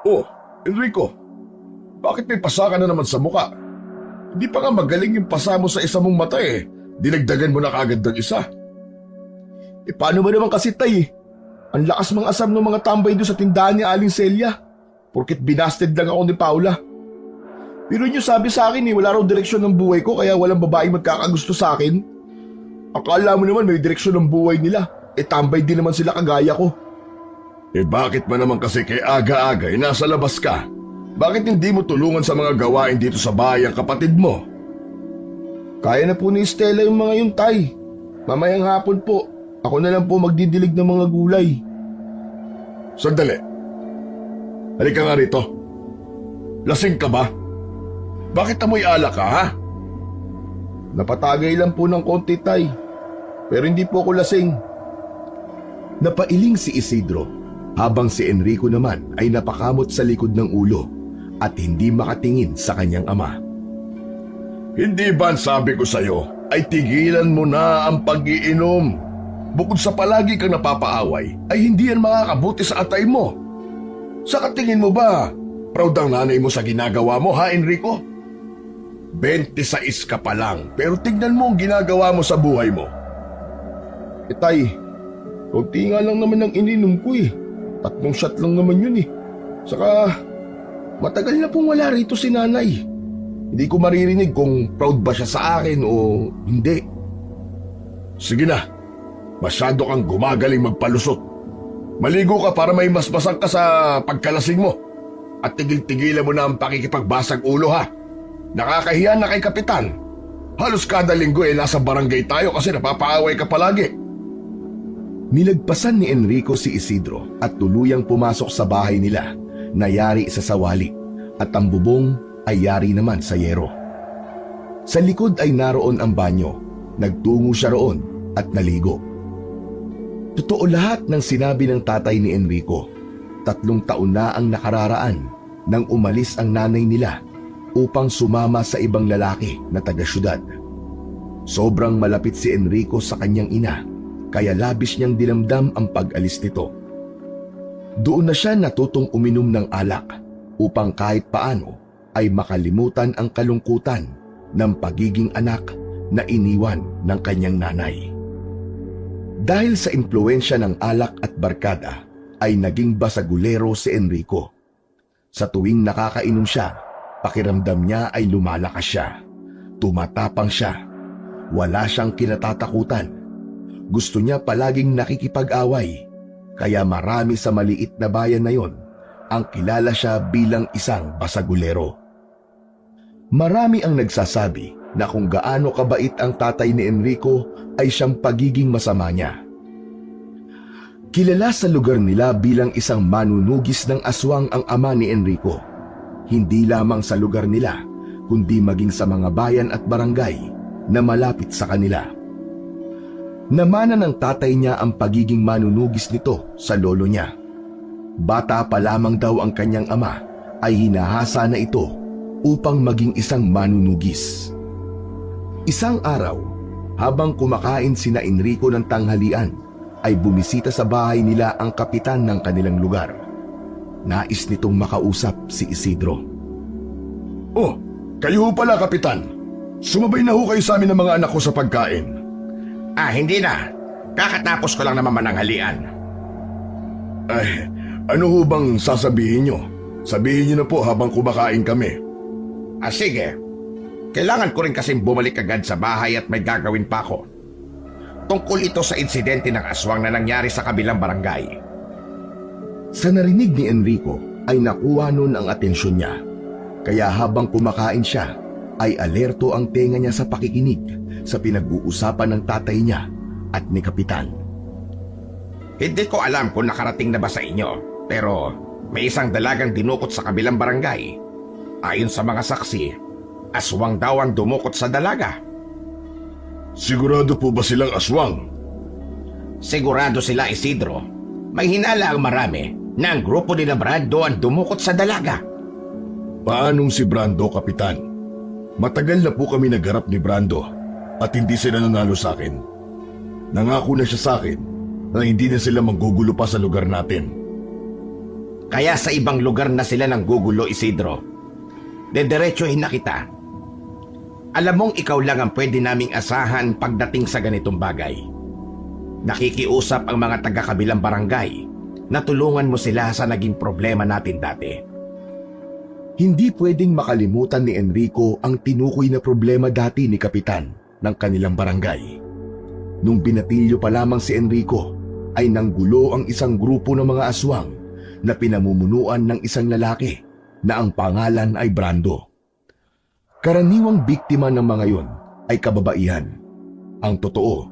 Oh, Enrico, bakit may pasa ka na naman sa muka? Hindi pa nga magaling yung pasa mo sa isa mong mata eh. Dinagdagan mo na kagad ng isa. Paano ba naman kasi tay? Ang lakas mga asam ng mga tambay doon sa tindahan ni Aling Celia. Porkit binasted lang ako ni Paula. Pero niyo sabi sa akin wala raw direksyon ng buhay ko kaya walang babaeng magkakagusto sa akin. Akala mo naman may direksyon ng buhay nila. Tambay din naman sila kagaya ko. Bakit ba naman kasi kay aga-aga nasa labas ka? Bakit hindi mo tulungan sa mga gawain dito sa bahay ang kapatid mo? Kaya na po ni Stella yung mga yun tay. Mamayang hapon po, ako na lang po magdidilig ng mga gulay. Sandali. Halika nga rito. Lasing ka ba? Bakit amoy alak ka, ha? Napatagay lang po ng konti tay. Pero hindi po ako lasing. Napailing si Isidro habang si Enrico naman ay napakamot sa likod ng ulo at hindi makatingin sa kanyang ama. Hindi ba ang sabi ko sa'yo ay tigilan mo na ang pag-iinom? Bukod sa palagi kang napapaaway ay hindi yan makakabuti sa atay mo. Sa katingin mo ba, proud ang nanay mo sa ginagawa mo, ha Enrico? 26 ka pa lang pero tignan mo ang ginagawa mo sa buhay mo. Tay, konti nga lang naman ang ininom ko 3 shot lang naman yun Saka, matagal na pong wala rito si nanay. Hindi ko maririnig kung proud ba siya sa akin o hindi. Sige na, masyado kang gumagaling magpalusot. Maligo ka para may masmasang ka sa pagkalasing mo. At tigil-tigilan mo na ang pakikipagbasag ulo ha. Nakakahiya na kay Kapitan. Halos kada linggo nasa barangay tayo kasi napapaaway ka palagi. Nilagpasan ni Enrico si Isidro at tuluyang pumasok sa bahay nila na yari sa sawali at ang bubong ay yari naman sa yero. Sa likod ay naroon ang banyo. Nagtungo siya roon at naligo. Totoo lahat ng sinabi ng tatay ni Enrico. 3 taon na ang nakararaan nang umalis ang nanay nila upang sumama sa ibang lalaki na taga-syudad. Sobrang malapit si Enrico sa kanyang ina kaya labis niyang dinamdam ang pag-alis nito. Doon na siya natutong uminom ng alak upang kahit paano ay makalimutan ang kalungkutan ng pagiging anak na iniwan ng kanyang nanay. Dahil sa impluwensya ng alak at barkada ay naging basagulero si Enrico. Sa tuwing nakakainom siya, pakiramdam niya ay lumalakas siya. Tumatapang siya. Wala siyang kinatatakutan. Gusto niya palaging nakikipag-away, kaya marami sa maliit na bayan na yon ang kilala siya bilang isang basagulero. Marami ang nagsasabi na kung gaano kabait ang tatay ni Enrico ay siyang pagiging masama niya. Kilala sa lugar nila bilang isang manunugis ng aswang ang ama ni Enrico. Hindi lamang sa lugar nila, kundi maging sa mga bayan at barangay na malapit sa kanila. Namana ng tatay niya ang pagiging manunugis nito sa lolo niya. Bata pa lamang daw ang kanyang ama ay hinahasa na ito upang maging isang manunugis. Isang araw, habang kumakain sina Enrico ng tanghalian, ay bumisita sa bahay nila ang kapitan ng kanilang lugar. Nais nitong makausap si Isidro. Oh, kayo ho pala, Kapitan. Sumabay na ho kayo sa amin ng mga anak ko sa pagkain. Hindi na. Kakatapos ko lang naman mananghalian. Ay, ano ho bang sasabihin nyo? Sabihin nyo na po habang kumakain kami. Sige. Kailangan ko rin kasing bumalik agad sa bahay at may gagawin pa ako. Tungkol ito sa insidente ng aswang na nangyari sa kabilang barangay. Sa narinig ni Enrico ay nakuha nun ang atensyon niya. Kaya habang kumakain siya, ay alerto ang tenga niya sa pakikinig sa pinag-uusapan ng tatay niya at ni Kapitan. Hindi ko alam kung nakarating na ba sa inyo, pero may isang dalagang dinukot sa kabilang barangay. Ayon sa mga saksi, aswang daw ang dumukot sa dalaga. Sigurado po ba silang aswang? Sigurado sila, Isidro. May hinala ang marami na ang grupo ni Brando ang dumukot sa dalaga. Paanong si Brando, Kapitan? Matagal na po kami nagharap ni Brando at hindi sila nanalo sa akin. Nangako na siya sa akin na hindi na sila manggugulo pa sa lugar natin. Kaya sa ibang lugar na sila nang gugulo, Isidro. Dederechohin na kita. Alam mong ikaw lang ang pwede naming asahan pagdating sa ganitong bagay. Nakikiusap ang mga taga-kabilang barangay na tulungan mo sila sa naging problema natin dati. Hindi pwedeng makalimutan ni Enrico ang tinukoy na problema dati ni Kapitan ng kanilang barangay. Nung binatilyo pa lamang si Enrico, ay nanggulo ang isang grupo ng mga aswang na pinamumunuan ng isang lalaki na ang pangalan ay Brando. Karaniwang biktima ng mga yon ay kababaihan. Ang totoo,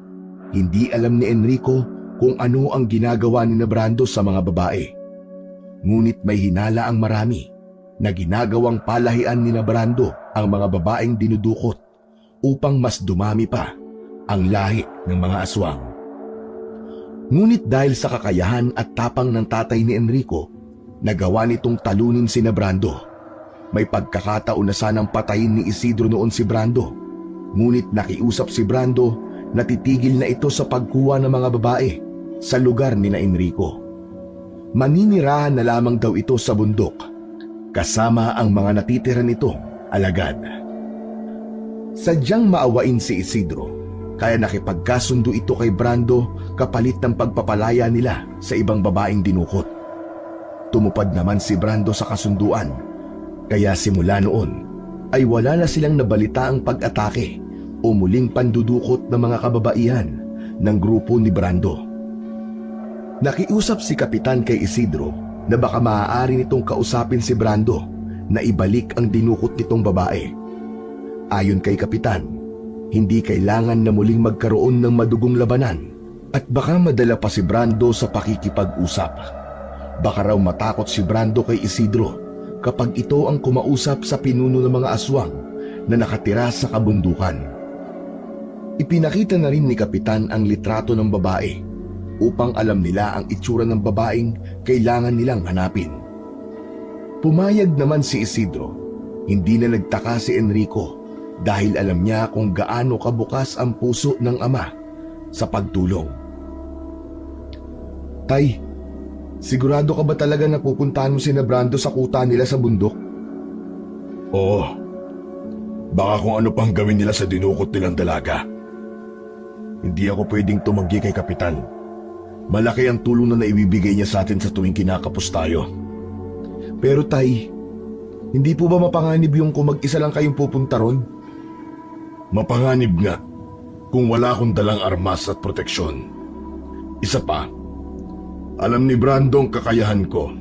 hindi alam ni Enrico kung ano ang ginagawa ni Brando sa mga babae. Ngunit may hinala ang marami na ginagawang palahian ni Brando ang mga babaeng dinudukot upang mas dumami pa ang lahi ng mga aswang. Ngunit dahil sa kakayahan at tapang ng tatay ni Enrico, nagawa nitong talunin si Brando. May pagkakataon na sanang patayin ni Isidro noon si Brando, ngunit nakiusap si Brando na titigil na ito sa pagkuha ng mga babae sa lugar ni Enrico. Maninirahan na lamang daw ito sa bundok, kasama ang mga natitira nitong alagad. Sadyang maawain si Isidro, kaya nakipagkasundo ito kay Brando kapalit ng pagpapalaya nila sa ibang babaeng dinukot. Tumupad naman si Brando sa kasunduan, kaya simula noon ay wala na silang nabalita ang pag-atake o muling pandudukot ng mga kababaihan ng grupo ni Brando. Nakiusap si Kapitan kay Isidro na baka maaari nitong kausapin si Brando na ibalik ang dinukot nitong babae. Ayon kay Kapitan, hindi kailangan na muling magkaroon ng madugong labanan at baka madala pa si Brando sa pakikipag-usap. Baka raw matakot si Brando kay Isidro kapag ito ang kumausap sa pinuno ng mga aswang na nakatira sa kabundukan. Ipinakita na rin ni Kapitan ang litrato ng babae upang alam nila ang itsura ng babaeng kailangan nilang hanapin. Pumayag naman si Isidro. Hindi na nagtaka si Enrico dahil alam niya kung gaano kabukas ang puso ng ama sa pagtulong. Tay, sigurado ka ba talaga na pupuntahan mo si Brando sa kuta nila sa bundok? Oo. Baka kung ano pang gawin nila sa dinukot nilang dalaga. Hindi ako pwedeng tumanggi kay Kapitan. Malaki ang tulong na naibibigay niya sa atin sa tuwing kinakapos tayo. Pero tay, hindi po ba mapanganib yung kung mag-isa lang kayong pupunta ron? Mapanganib nga kung wala akong dalang armas at proteksyon. Isa pa, alam ni Brando ang kakayahan ko.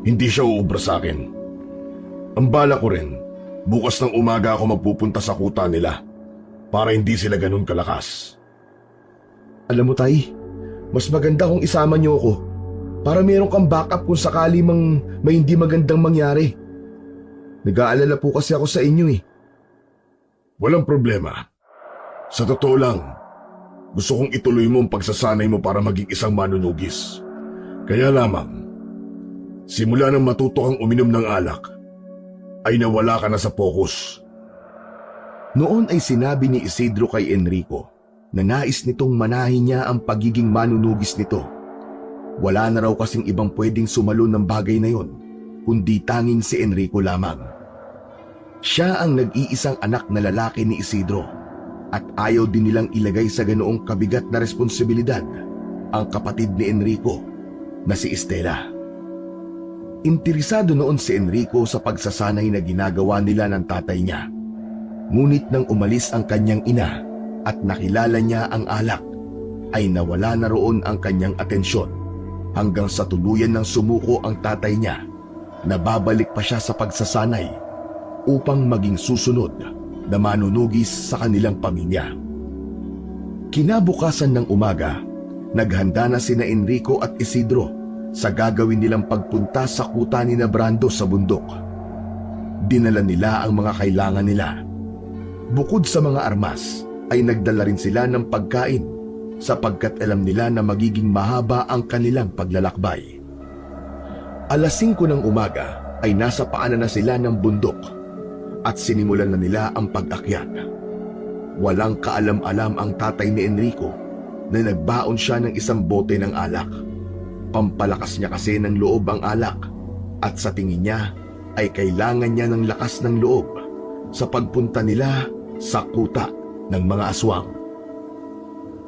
Hindi siya uubra sa akin. Ang bala ko rin, bukas ng umaga ako magpupunta sa kuta nila para hindi sila ganun kalakas. Alam mo tay, mas maganda kung isama niyo ako para meron kang backup kung sakali mang may hindi magandang mangyari. Nag-aalala po kasi ako sa inyo eh. Walang problema. Sa totoo lang, gusto kong ituloy mo ang pagsasanay mo para maging isang manunugis. Kaya lamang, simula nang matuto kang uminom ng alak, ay nawala ka na sa focus. Noon ay sinabi ni Isidro kay Enrico na nais nitong manahin niya ang pagiging manunugis nito. Wala na raw kasing ibang pwedeng sumalo ng bagay na yon, kundi tanging si Enrico lamang. Siya ang nag-iisang anak na lalaki ni Isidro at ayaw din nilang ilagay sa ganoong kabigat na responsibilidad ang kapatid ni Enrico na si Estela. Interesado noon si Enrico sa pagsasanay na ginagawa nila ng tatay niya. Ngunit nang umalis ang kanyang ina at nakilala niya ang alak, ay nawala na roon ang kanyang atensyon hanggang sa tuluyan ng sumuko ang tatay niya na babalik pa siya sa pagsasanay upang maging susunod na manunugis sa kanilang pamilya. Kinabukasan ng umaga, naghanda na sina Enrico at Isidro sa gagawin nilang pagpunta sa kuta ni Brando sa bundok. Dinala nila ang mga kailangan nila. Bukod sa mga armas, ay nagdala rin sila ng pagkain sapagkat alam nila na magiging mahaba ang kanilang paglalakbay. Alas 5 ng umaga ay nasa paanan na sila ng bundok at sinimulan na nila ang pag-akyat. Walang kaalam-alam ang tatay ni Enrico na nagbaon siya ng isang bote ng alak. Pampalakas niya kasi ng loob ang alak at sa tingin niya ay kailangan niya ng lakas ng loob sa pagpunta nila sa kuta ng mga aswang.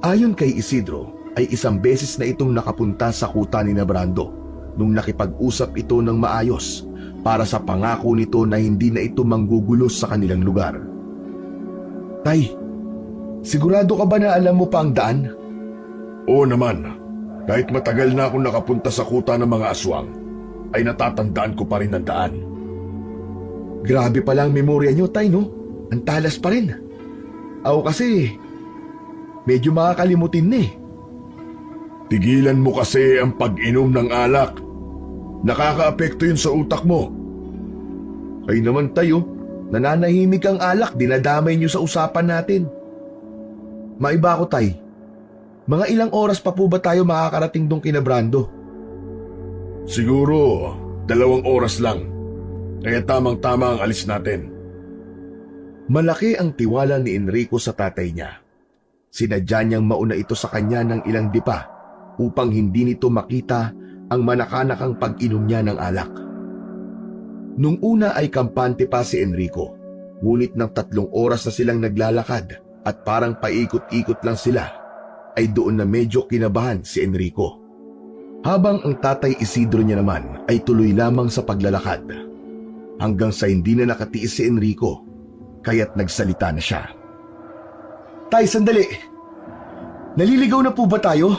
Ayon kay Isidro ay isang beses na itong nakapunta sa kuta ni Brando nung nakipag-usap ito ng maayos para sa pangako nito na hindi na ito manggugulos sa kanilang lugar. Tay, sigurado ka ba na alam mo pa ang daan? Oo naman. Kahit matagal na akong nakapunta sa kuta ng mga aswang, ay natatandaan ko pa rin ang daan. Grabe pala ang memorya niyo, Tay, no? Ang talas pa rin. Ako kasi, medyo makakalimutin na eh. Tigilan mo kasi ang pag-inom ng alak. Nakakaapekto yun sa utak mo. Ay naman tayo, nananahimik ang alak, dinadamay niyo sa usapan natin. Maiba ako, Tay. Mga ilang oras pa po ba tayo makakarating dong kina Brando? Siguro 2 oras lang. Kaya tamang-tama ang alis natin. Malaki ang tiwala ni Enrico sa tatay niya. Sinadya niyang mauna ito sa kanya ng ilang dipa upang hindi nito makita ang manakanakang pag-inom niya ng alak. Nung una ay kampante pa si Enrico, ngunit ng 3 oras na silang naglalakad at parang paikot-ikot lang sila, ay doon na medyo kinabahan si Enrico. Habang ang tatay Isidro niya naman ay tuloy lamang sa paglalakad. Hanggang sa hindi na nakatiis si Enrico, kaya't nagsalita na siya. Tay, sandali! Naliligaw na po ba tayo?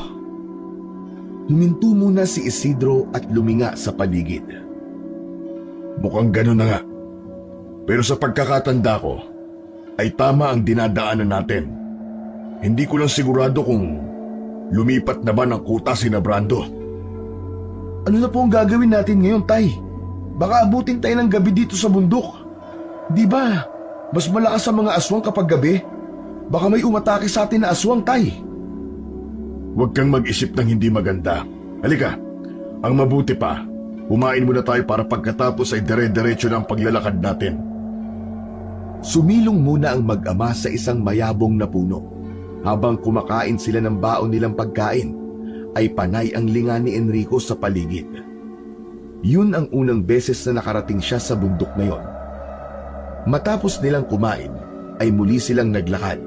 Huminto muna si Isidro at luminga sa paligid. Mukhang gano'n na nga. Pero sa pagkakatanda ko, ay tama ang dinadaanan natin. Hindi ko lang sigurado kung lumipat na ba ng kuta si Brando. Ano na po ang gagawin natin ngayon, Tay? Baka abutin tayo ng gabi dito sa bundok. Di ba, mas malakas ang mga aswang kapag gabi? Baka may umatake sa atin na aswang, Tay. Huwag kang mag-isip ng hindi maganda. Halika, ang mabuti pa, kumain muna tayo para pagkatapos ay dire-diretso na ang paglalakad natin. Sumilong muna ang mag-ama sa isang mayabong na puno. Habang kumakain sila ng baon nilang pagkain, ay panay ang linga ni Enrico sa paligid. Yun ang unang beses na nakarating siya sa bundok na yon. Matapos nilang kumain, ay muli silang naglakad.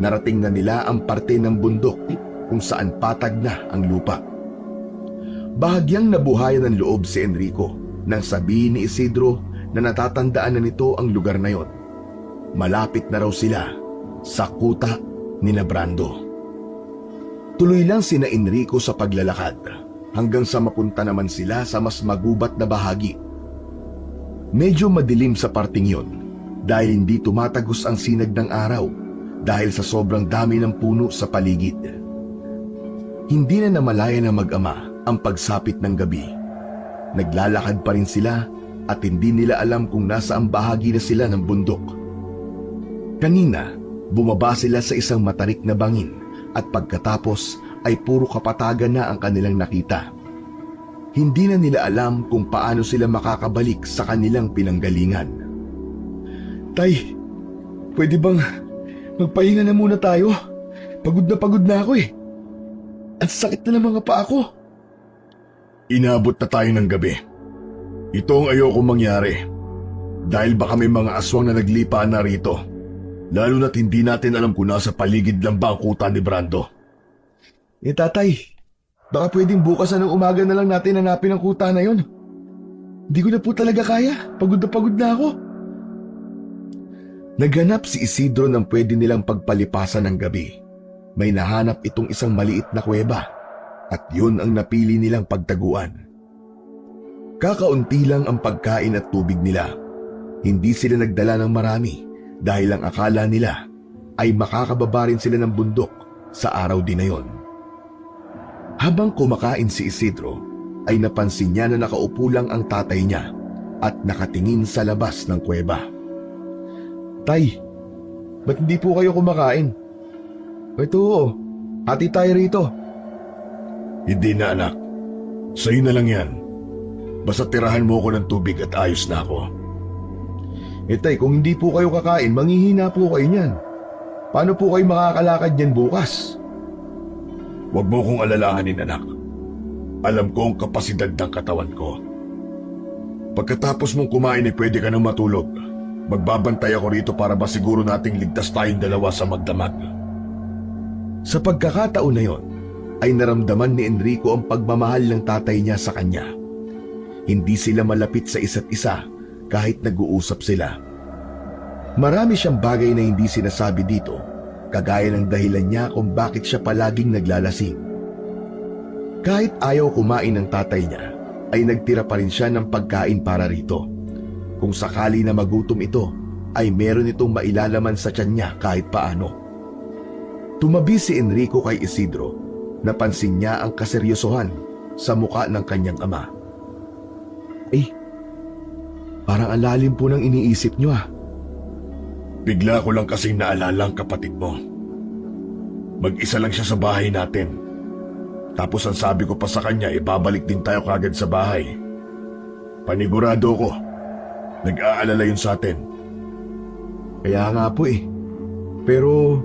Narating na nila ang parte ng bundok kung saan patag na ang lupa. Bahagyang nabuhayan ng loob si Enrico nang sabihin ni Isidro na natatandaan na nito ang lugar na yon. Malapit na raw sila sa kuta ni Brando. Tuloy lang sina Enrico sa paglalakad hanggang sa mapunta naman sila sa mas magubat na bahagi. Medyo madilim sa parting yon dahil hindi tumatagos ang sinag ng araw dahil sa sobrang dami ng puno sa paligid. Hindi na namalaya na mag-ama ang pagsapit ng gabi. Naglalakad pa rin sila at hindi nila alam kung nasaan bahagi na sila ng bundok. Kanina, bumaba sila sa isang matarik na bangin at pagkatapos ay puro kapatagan na ang kanilang nakita. Hindi na nila alam kung paano sila makakabalik sa kanilang pinanggalingan. Tay, pwede bang magpahinga na muna tayo? Pagod na ako eh. At sakit na ng mga paa ko. Inabot na tayo ng gabi. Ito ang ayoko mangyari. Dahil baka may mga aswang na naglipa na rito. Lalo na't hindi natin alam kung nasa paligid lang ba ang kuta ni Brando. Tatay, baka pwedeng bukas na ng umaga na lang natin hanapin ang kuta na yon. Hindi ko na po talaga kaya. Pagod na ako. Naghanap si Isidro ng pwede nilang pagpalipasan ng gabi. May nahanap itong isang maliit na kuweba at yun ang napili nilang pagtaguan. Kakaunti lang ang pagkain at tubig nila. Hindi sila nagdala ng marami dahil ang akala nila ay makakababa rin sila ng bundok sa araw din na yon. Habang kumakain si Isidro, ay napansin niya na nakaupo lang ang tatay niya at nakatingin sa labas ng kuweba. Tay, ba't hindi po kayo kumakain? Ito, hati tayo rito. Hindi na anak. Sa'yo na lang yan. Basta tirahan mo ako ng tubig at ayos na ako. Tay, kung hindi po kayo kakain, manghihina po kayo niyan. Paano po kayo makakalakad niyan bukas? Huwag mo kong alalahanin, anak. Alam ko ang kapasidad ng katawan ko. Pagkatapos mong kumain ay pwede ka nang matulog. Magbabantay ako rito para masiguro nating ligtas tayong dalawa sa magdamag. Sa pagkakataon na yon, ay naramdaman ni Enrico ang pagmamahal ng tatay niya sa kanya. Hindi sila malapit sa isa't isa kahit nag-uusap sila. Marami siyang bagay na hindi sinasabi dito, kagaya ng dahilan niya kung bakit siya palaging naglalasing. Kahit ayaw kumain ng tatay niya, ay nagtira pa rin siya ng pagkain para rito. Kung sakali na magutom ito, ay meron itong mailalaman sa tiyan niya kahit paano. Tumabi si Enrico kay Isidro. Napansin niya ang kaseryosohan sa muka ng kanyang ama. Parang ang lalim po ng iniisip niyo ah. Bigla ko lang kasing naalala ang kapatid mo. Mag-isa lang siya sa bahay natin. Tapos ang sabi ko pa sa kanya, ibabalik din tayo kagad sa bahay. Panigurado ko, nag-aalala yun sa atin. Kaya nga po eh. Pero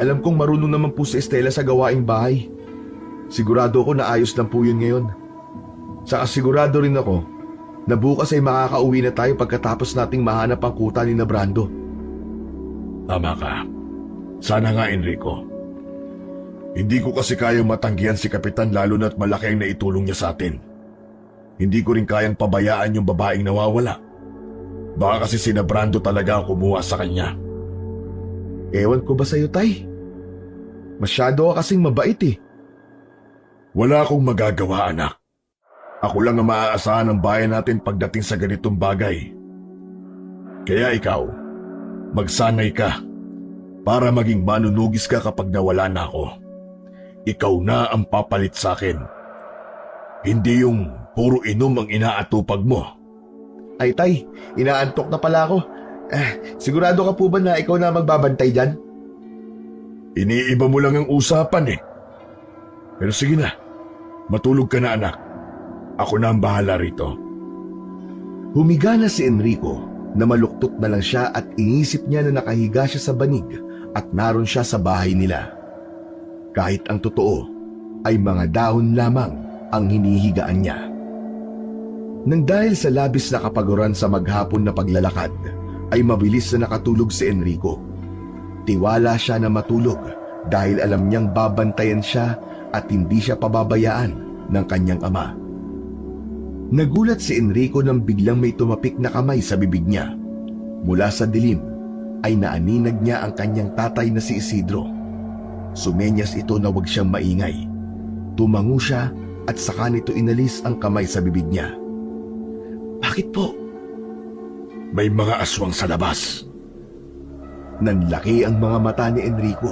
alam kong marunong naman po si Estela sa gawaing bahay. Sigurado ko na ayos lang po yun ngayon. Saka sigurado rin ako na bukas ay makakauwi na tayo pagkatapos nating mahanap ang kuta ni na Brando. Tama ka. Sana nga, Enrico. Hindi ko kasi kayang matanggihan si Kapitan lalo na't malaki ang naitulong niya sa atin. Hindi ko rin kayang pabayaan yung babaeng nawawala. Baka kasi si na Brando talaga ang kumuha sa kanya. Ewan ko ba sa'yo, Tay? Masyado ka kasing mabait eh. Wala akong magagawa, anak. Ako lang ang maaasahan ng bayan natin pagdating sa ganitong bagay. Kaya ikaw, magsanay ka para maging manunugis ka kapag nawala na ako. Ikaw na ang papalit sa akin. Hindi yung puro inom ang inaatupag mo. Ay, Tay, inaantok na pala ako. Sigurado ka po ba na ikaw na magbabantay dyan? Iniiba mo lang ang usapan eh. Pero sige na, matulog ka na anak. Ako na ang bahala rito. Humiga na si Enrico na maluktot na lang siya at inisip niya na nakahiga siya sa banig at naroon siya sa bahay nila. Kahit ang totoo ay mga dahon lamang ang hinihigaan niya. Nang dahil sa labis na kapaguran sa maghapon na paglalakad, ay mabilis na nakatulog si Enrico. Tiwala siya na matulog dahil alam niyang babantayan siya at hindi siya pababayaan ng kanyang ama. Nagulat si Enrico nang biglang may tumapik na kamay sa bibig niya. Mula sa dilim ay naaninag niya ang kanyang tatay na si Isidro. Sumenyas ito na huwag siyang maingay. Tumango siya at saka nito inalis ang kamay sa bibig niya. Bakit po? May mga aswang sa labas. Nanlaki ang mga mata ni Enrico.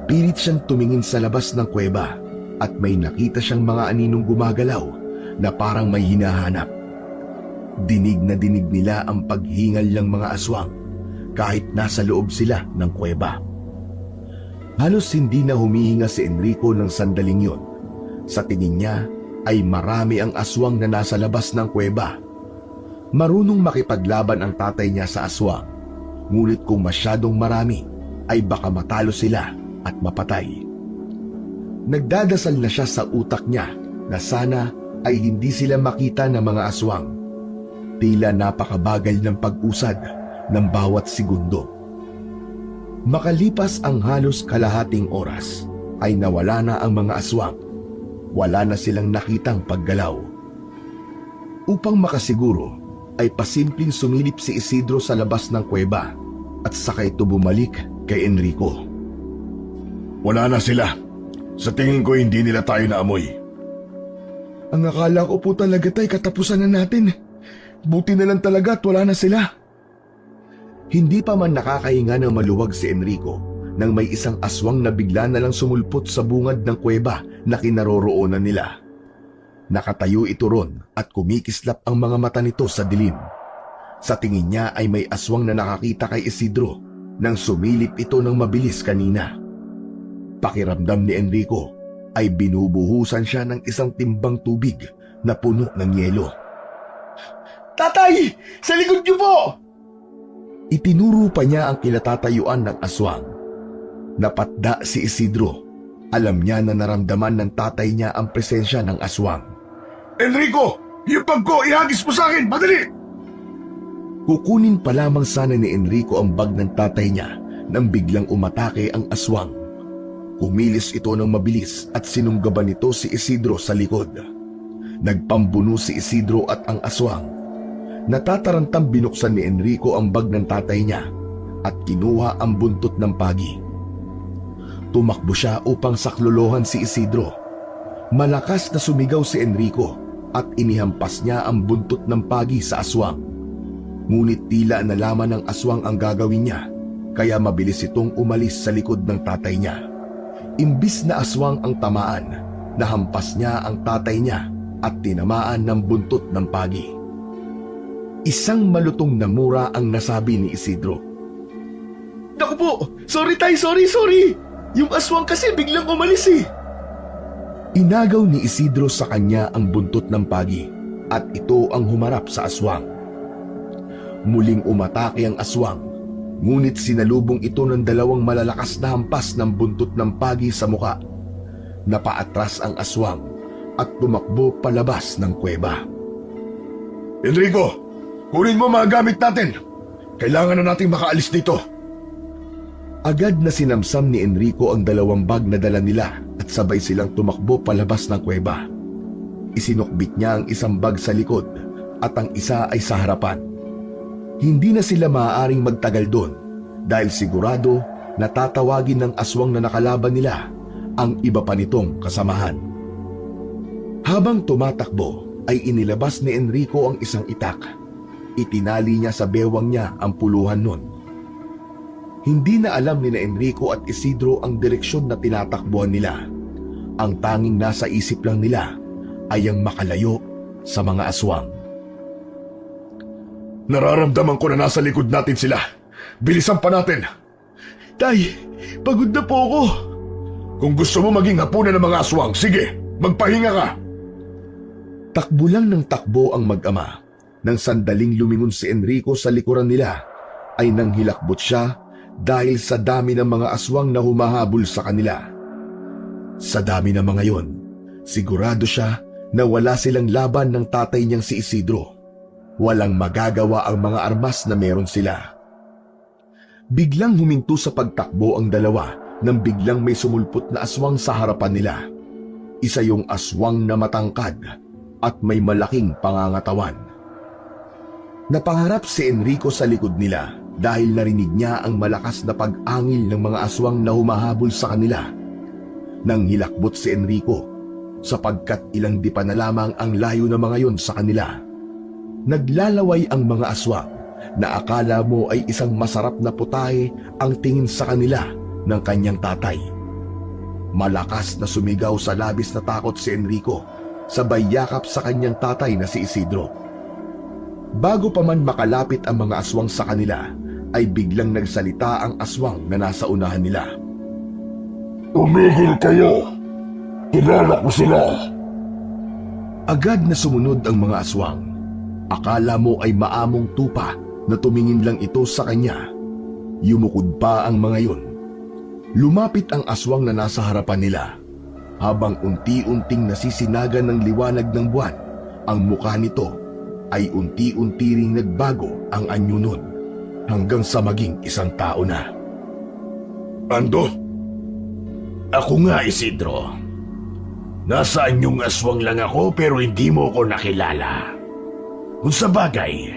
Pilit siyang tumingin sa labas ng kuweba at may nakita siyang mga aninong gumagalaw na parang may hinahanap. Dinig na dinig nila ang paghingal ng mga aswang kahit nasa loob sila ng kuweba. Halos hindi na humihinga si Enrico ng sandaling yon. Sa tingin niya ay marami ang aswang na nasa labas ng kuweba. Marunong makipaglaban ang tatay niya sa aswang, ngunit kung masyadong marami ay baka matalo sila at mapatay. Nagdadasal na siya sa utak niya na sana ay hindi sila makita ng mga aswang. Tila napakabagal ng pag-usad ng bawat segundo. Makalipas ang halos kalahating oras ay nawala na ang mga aswang. Wala na silang nakitang paggalaw. Upang makasiguro ay pasimpleng sumilip si Isidro sa labas ng kuweba at saka ito bumalik kay Enrico. Wala na sila. Sa tingin ko hindi nila tayo naamoy. Ang akala ko po talaga, Tay, katapusan na natin. Buti na lang talaga at wala na sila. Hindi pa man nakakahinga ng maluwag si Enrico nang may isang aswang na bigla na lang sumulpot sa bungad ng kuweba na kinaroroonan nila. Nakatayo ito ron at kumikislap ang mga mata nito sa dilim. Sa tingin niya ay may aswang na nakakita kay Isidro nang sumilip ito ng mabilis kanina. Pakiramdam ni Enrico ay binubuhusan siya ng isang timbang tubig na puno ng yelo. Tatay! Sa likod niyo po! Itinuro pa niya ang kinatatayuan ng aswang. Napatda si Isidro. Alam niya na naramdaman ng tatay niya ang presensya ng aswang. Enrico! Yung bag ko, ihagis mo sa akin! Madali! Kukunin pa lamang sana ni Enrico ang bag ng tatay niya nang biglang umatake ang aswang. Kumilis ito ng mabilis at sinunggaban nito si Isidro sa likod. Nagpambuno si Isidro at ang aswang. Natatarantang binuksan ni Enrico ang bag ng tatay niya at kinuha ang buntot ng pagi. Tumakbo siya upang saklolohan si Isidro. Malakas na sumigaw si Enrico at inihampas niya ang buntot ng pagi sa aswang. Ngunit tila nalaman ng aswang ang gagawin niya, kaya mabilis itong umalis sa likod ng tatay niya. Imbis na aswang ang tamaan, nahampas niya ang tatay niya at tinamaan ng buntot ng pagi. Isang malutong na mura ang nasabi ni Isidro. Naku po! Sorry tay, sorry! Yung aswang kasi biglang umalis eh. Inagaw ni Isidro sa kanya ang buntot ng pagi at ito ang humarap sa aswang. Muling umatake ang aswang, ngunit sinalubong ito ng dalawang malalakas na hampas ng buntot ng pagi sa muka. Napaatras ang aswang at tumakbo palabas ng kuweba. Enrico! Kunin mo mga gamit natin! Kailangan na nating makaalis dito! Agad na sinamsam ni Enrico ang dalawang bag na dala nila at sabay silang tumakbo palabas ng kuweba. Isinukbit niya ang isang bag sa likod at ang isa ay sa harapan. Hindi na sila maaaring magtagal doon dahil sigurado na tatawagin ng aswang na nakalaban nila ang iba pa nitong kasamahan. Habang tumatakbo ay inilabas ni Enrico ang isang itak. Itinali niya sa bewang niya ang puluhan nun. Hindi na alam ni Enrico at Isidro ang direksyon na tinatakbuhan nila. Ang tanging nasa isip lang nila ay ang makalayo sa mga aswang. Nararamdaman ko na nasa likod natin sila. Bilisan pa natin. Tay, pagod na po ako. Kung gusto mo maging hapunan ng mga aswang, sige, magpahinga ka. Takbo lang ng takbo ang mag-ama. Nang sandaling lumingon si Enrico sa likuran nila, ay nanghilakbot siya dahil sa dami ng mga aswang na humahabol sa kanila. Sa dami ng mga yon, sigurado siya na wala silang laban ng tatay niyang si Isidro. Walang magagawa ang mga armas na meron sila. Biglang huminto sa pagtakbo ang dalawa nang biglang may sumulpot na aswang sa harapan nila. Isa yung aswang na matangkad at may malaking pangangatawan. Napangarap si Enrico sa likod nila dahil narinig niya ang malakas na pag-angil ng mga aswang na humahabol sa kanila. Nang hilakbot si Enrico sapagkat ilang dipa na lamang ang layo ng mga yon sa kanila. Naglalaway ang mga aswang na akala mo ay isang masarap na putahe ang tingin sa kanila ng kanyang tatay. Malakas na sumigaw sa labis na takot si Enrico, sabay yakap sa kanyang tatay na si Isidro. Bago pa man makalapit ang mga aswang sa kanila, ay biglang nagsalita ang aswang na nasa unahan nila. Tumigil kayo! Kilala ko sila! Agad na sumunod ang mga aswang. Akala mo ay maamong tupa na tumingin lang ito sa kanya. Yumukod pa ang mga yon. Lumapit ang aswang na nasa harapan nila. Habang unti-unting nasisinagan ng liwanag ng buwan, ang mukha nito ay unti-unti ring nagbago ang anyo nun hanggang sa maging isang tao na. Ando? Ako nga, Isidro. Nasaan yung aswang lang ako pero hindi mo ko nakilala. Kung sa bagay,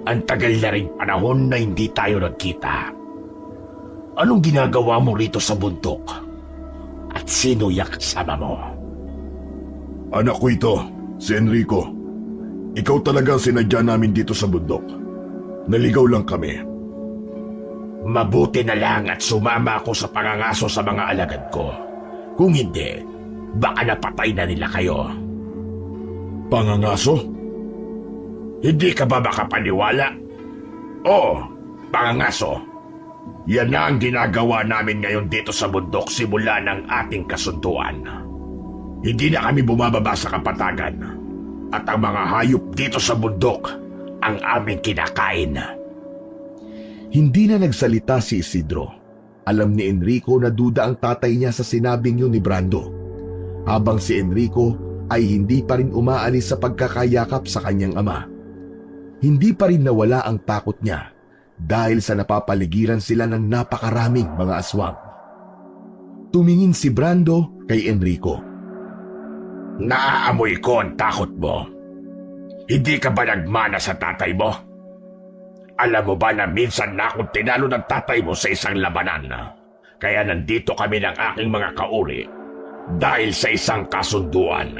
ang tagal na rin panahon na hindi tayo nagkita. Anong ginagawa mo rito sa bundok? At sino yung kasama mo? Anak ko ito, si Enrico. Ikaw talaga ang sinadya namin dito sa bundok. Naligaw lang kami. Mabuti na lang at sumama ako sa pangangaso sa mga alagad ko. Kung hindi, baka napatay na nila kayo. Pangangaso? Hindi ka ba makapaniwala? Oo, pangangaso. Yan na ang ginagawa namin ngayon dito sa bundok simula ng ating kasunduan. Hindi na kami bumababa sa kapatagan. At ang mga hayop dito sa bundok ang aming kinakain. Hindi na nagsalita si Isidro. Alam ni Enrico na duda ang tatay niya sa sinabing yun ni Brando, habang si Enrico ay hindi pa rin umaalis sa pagkakayakap sa kanyang ama. Hindi pa rin nawala ang takot niya dahil sa napapaligiran sila ng napakaraming mga aswang. Tumingin si Brando kay Enrico. Naaamoy ko ang takot mo. Hindi ka ba nagmana sa tatay mo? Alam mo ba na minsan na akong tinalo ng tatay mo sa isang labanan? Kaya nandito kami ng aking mga kauri dahil sa isang kasunduan.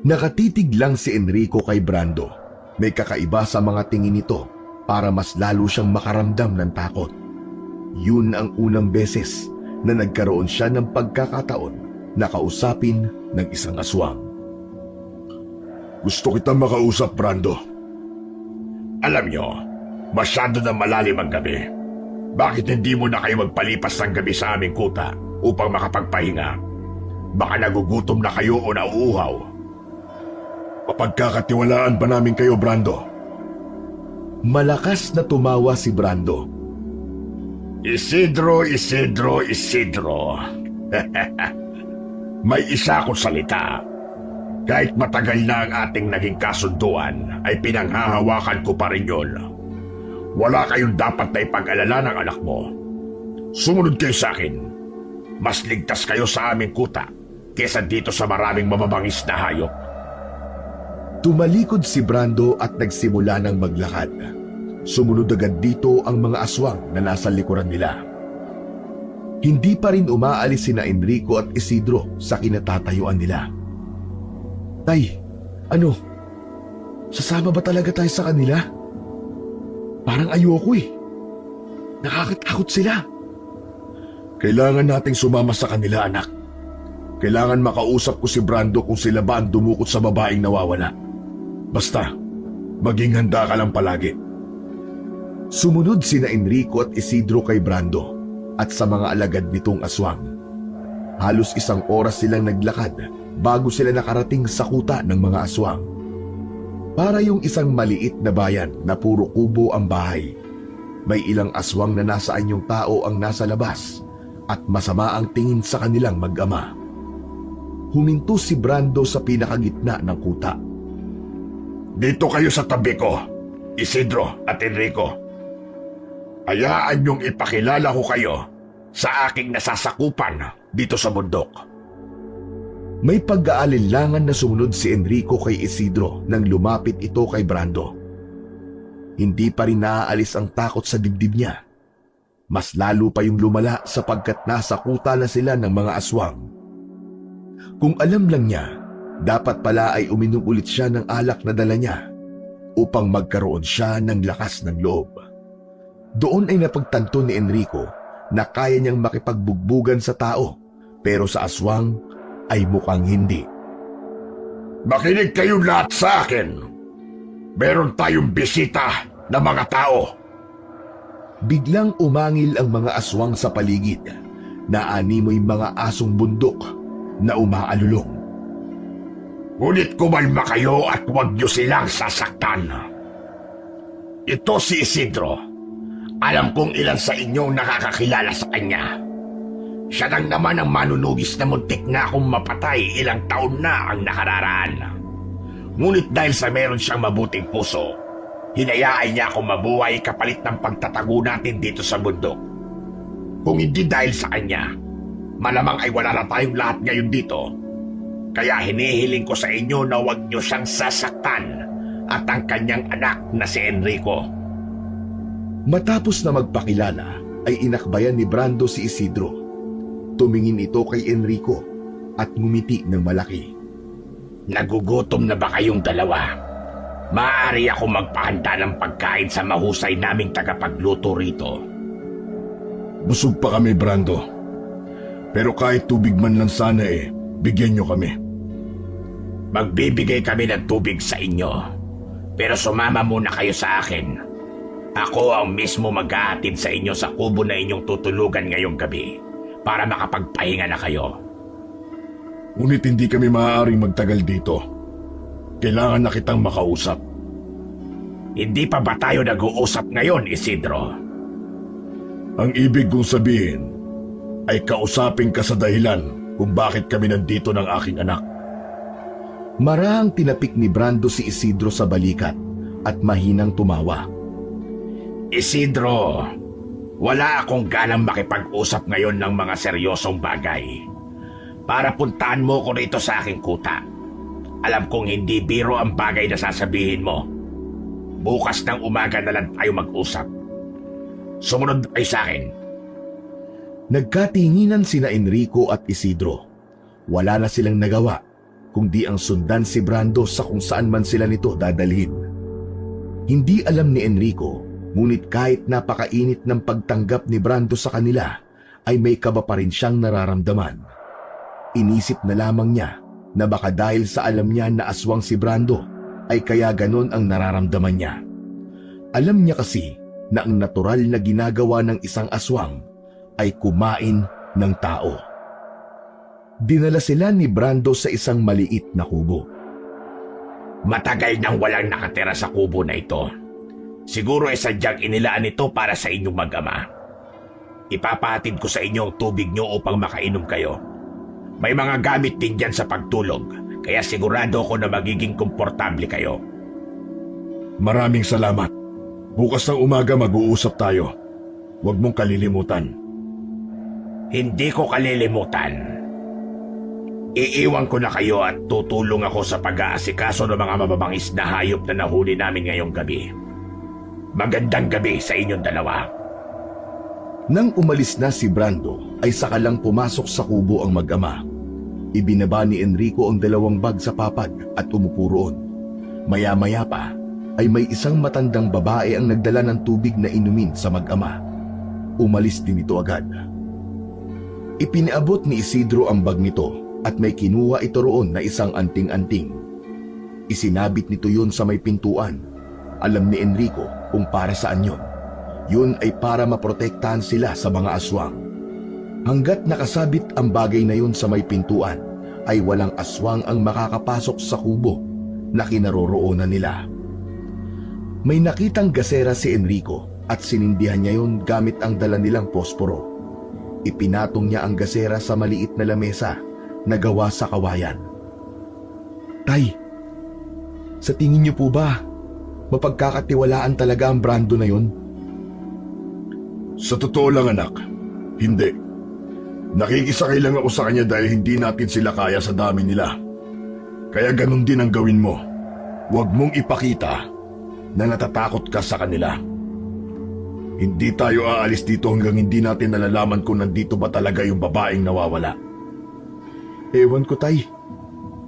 Nakatitig lang si Enrico kay Brando. May kakaiba sa mga tingin nito para mas lalo siyang makaramdam ng takot. Yun ang unang beses na nagkaroon siya ng pagkakataon na kausapin ng isang aswang. Gusto kitang makausap, Brando. Alam nyo, masyado na malalim ang gabi. Bakit hindi mo na kayo magpalipas ng gabi sa aming kuta upang makapagpahinga? Baka nagugutom na kayo o nauuhaw. Mapagkakatiwalaan ba namin kayo, Brando? Malakas na tumawa si Brando. Isidro. May isa akong salita. Kahit matagal na ang ating naging kasunduan, ay pinanghahawakan ko pa rin yun. Wala kayong dapat na ipag-alala ng anak mo. Sumunod kayo sa akin. Mas ligtas kayo sa aming kuta kesa dito sa maraming mamabangis na hayop. Tumalikod si Brando at nagsimula ng maglakad. Sumunod agad dito ang mga aswang na nasa likuran nila. Hindi pa rin umaalis sina Enrico at Isidro sa kinatatayuan nila. Tay, ano? Sasama ba talaga tayo sa kanila? Parang ayoko eh. Nakakatakot sila. Kailangan nating sumama sa kanila, anak. Kailangan makausap ko si Brando kung sila ba ang dumukot sa babaeng nawawala. Basta, maging handa ka lang palagi. Sumunod sina Enrico at Isidro kay Brando at sa mga alagad nitong aswang. Halos 1 oras silang naglakad bago sila nakarating sa kuta ng mga aswang. Para yung isang maliit na bayan na puro kubo ang bahay. May ilang aswang na nasa anyong tao ang nasa labas at masama ang tingin sa kanilang mag-ama. Huminto si Brando sa pinakagitna ng kuta. Dito kayo sa tabi ko, Isidro at Enrico. Hayaan niyong ipakilala ko kayo sa aking nasasakupan dito sa bundok. May pag-aalinlangan na sumunod si Enrico kay Isidro nang lumapit ito kay Brando. Hindi pa rin naaalis ang takot sa dibdib niya. Mas lalo pa yung lumala sapagkat nasa kuta na sila ng mga aswang. Kung alam lang niya, dapat pala ay uminom ulit siya ng alak na dala niya upang magkaroon siya ng lakas ng loob. Doon ay napagtanto ni Enrico na kaya niyang makipagbugbugan sa tao pero sa aswang ay mukhang hindi. Makinig kayong lahat sa akin. Meron tayong bisita na mga tao. Biglang umangil ang mga aswang sa paligid na animoy mga asong bundok na umaalulong. Ngunit kumalma kayo at huwag niyo silang sasaktan. Ito si Isidro. Alam kong ilan sa inyong nakakakilala sa kanya. Siya lang naman ang manunugis na muntik na akong mapatay ilang taon na ang nakararaan. Ngunit dahil sa meron siyang mabuting puso, hinayaan niya akong mabuhay kapalit ng pagtatago natin dito sa bundok. Kung hindi dahil sa kanya, malamang ay wala na tayong lahat ngayon dito. Kaya hinihiling ko sa inyo na huwag niyo siyang sasaktan at ang kanyang anak na si Enrico. Matapos na magpakilala, ay inakbayan ni Brando si Isidro. Tumingin ito kay Enrico at ngumiti ng malaki. Nagugutom na ba kayong dalawa? Maaari ako magpahanda ng pagkain sa mahusay naming tagapagluto rito. Busog pa kami, Brando. Pero kahit tubig man lang sana bigyan niyo kami. Magbibigay kami ng tubig sa inyo. Pero sumama muna kayo sa akin. Ako ang mismo mag-aatid sa inyo sa kubo na inyong tutulugan ngayong gabi para makapagpahinga na kayo. Ngunit hindi kami maaaring magtagal dito. Kailangan na kitang makausap. Hindi pa ba tayo nag-uusap ngayon, Isidro? Ang ibig kong sabihin ay kausapin ka sa dahilan kung bakit kami nandito ng aking anak. Marahang tinapik ni Brando si Isidro sa balikat at mahinang tumawa. Isidro, wala akong ganang makipag-usap ngayon ng mga seryosong bagay. Para puntahan mo ko rito sa aking kuta. Alam kong hindi biro ang bagay na sasabihin mo. Bukas ng umaga na lang tayo mag-usap. Sumunod kayo sa akin. Nagkatinginan sina Enrico at Isidro. Wala na silang nagawa kundi ang sundan si Brando sa kung saan man sila nito dadalhin. Hindi alam ni Enrico, ngunit kahit napakainit ng pagtanggap ni Brando sa kanila, ay may kaba pa rin siyang nararamdaman. Inisip na lamang niya na baka dahil sa alam niya na aswang si Brando, ay kaya ganon ang nararamdaman niya. Alam niya kasi na ang natural na ginagawa ng isang aswang ay kumain ng tao. Dinala sila ni Brando sa isang maliit na kubo. Matagal nang walang nakatira sa kubo na ito. Siguro ay sadyang inilaan ito para sa inyong mag-ama. Ipapahatid ko sa inyo ang tubig nyo upang makainom kayo. May mga gamit din dyan sa pagtulog, kaya sigurado ko na magiging komportable kayo. Maraming salamat. Bukas ng umaga mag-uusap tayo. Huwag mong kalilimutan. Hindi ko kalilimutan. Iiwan ko na kayo at tutulong ako sa pag-aasikaso ng mga mababangis na hayop na nahuli namin ngayong gabi. Magandang gabi sa inyong dalawa. Nang umalis na si Brando, ay saka lang pumasok sa kubo ang mag-ama. Ibinaba ni Enrico ang 2 bag sa papag at umupo roon. Maya-maya pa, ay may isang matandang babae ang nagdala ng tubig na inumin sa mag-ama. Umalis din ito agad. Ipinaabot ni Isidro ang bag nito at may kinuha ito roon na isang anting-anting. Isinabit nito yun sa may pintuan. Alam ni Enrico kung para saan yun. Yun ay para maprotektahan sila sa mga aswang. Hanggat nakasabit ang bagay na yun sa may pintuan, ay walang aswang ang makakapasok sa kubo na kinaroroonan nila. May nakitang gasera si Enrico at sinindihan niya yun gamit ang dala nilang posporo. Ipinatong niya ang gasera sa maliit na lamesa na gawa sa kawayan. Tay, sa tingin niyo po ba, mapagkakatiwalaan talaga ang Brando na yun? Sa totoo lang anak, hindi. Nakikisakay lang ako sa kanya dahil hindi natin sila kaya sa dami nila. Kaya ganun din ang gawin mo. Huwag mong ipakita na natatakot ka sa kanila. Hindi tayo aalis dito hanggang hindi natin nalalaman kung nandito ba talaga yung babaeng nawawala. Ewan ko, tay.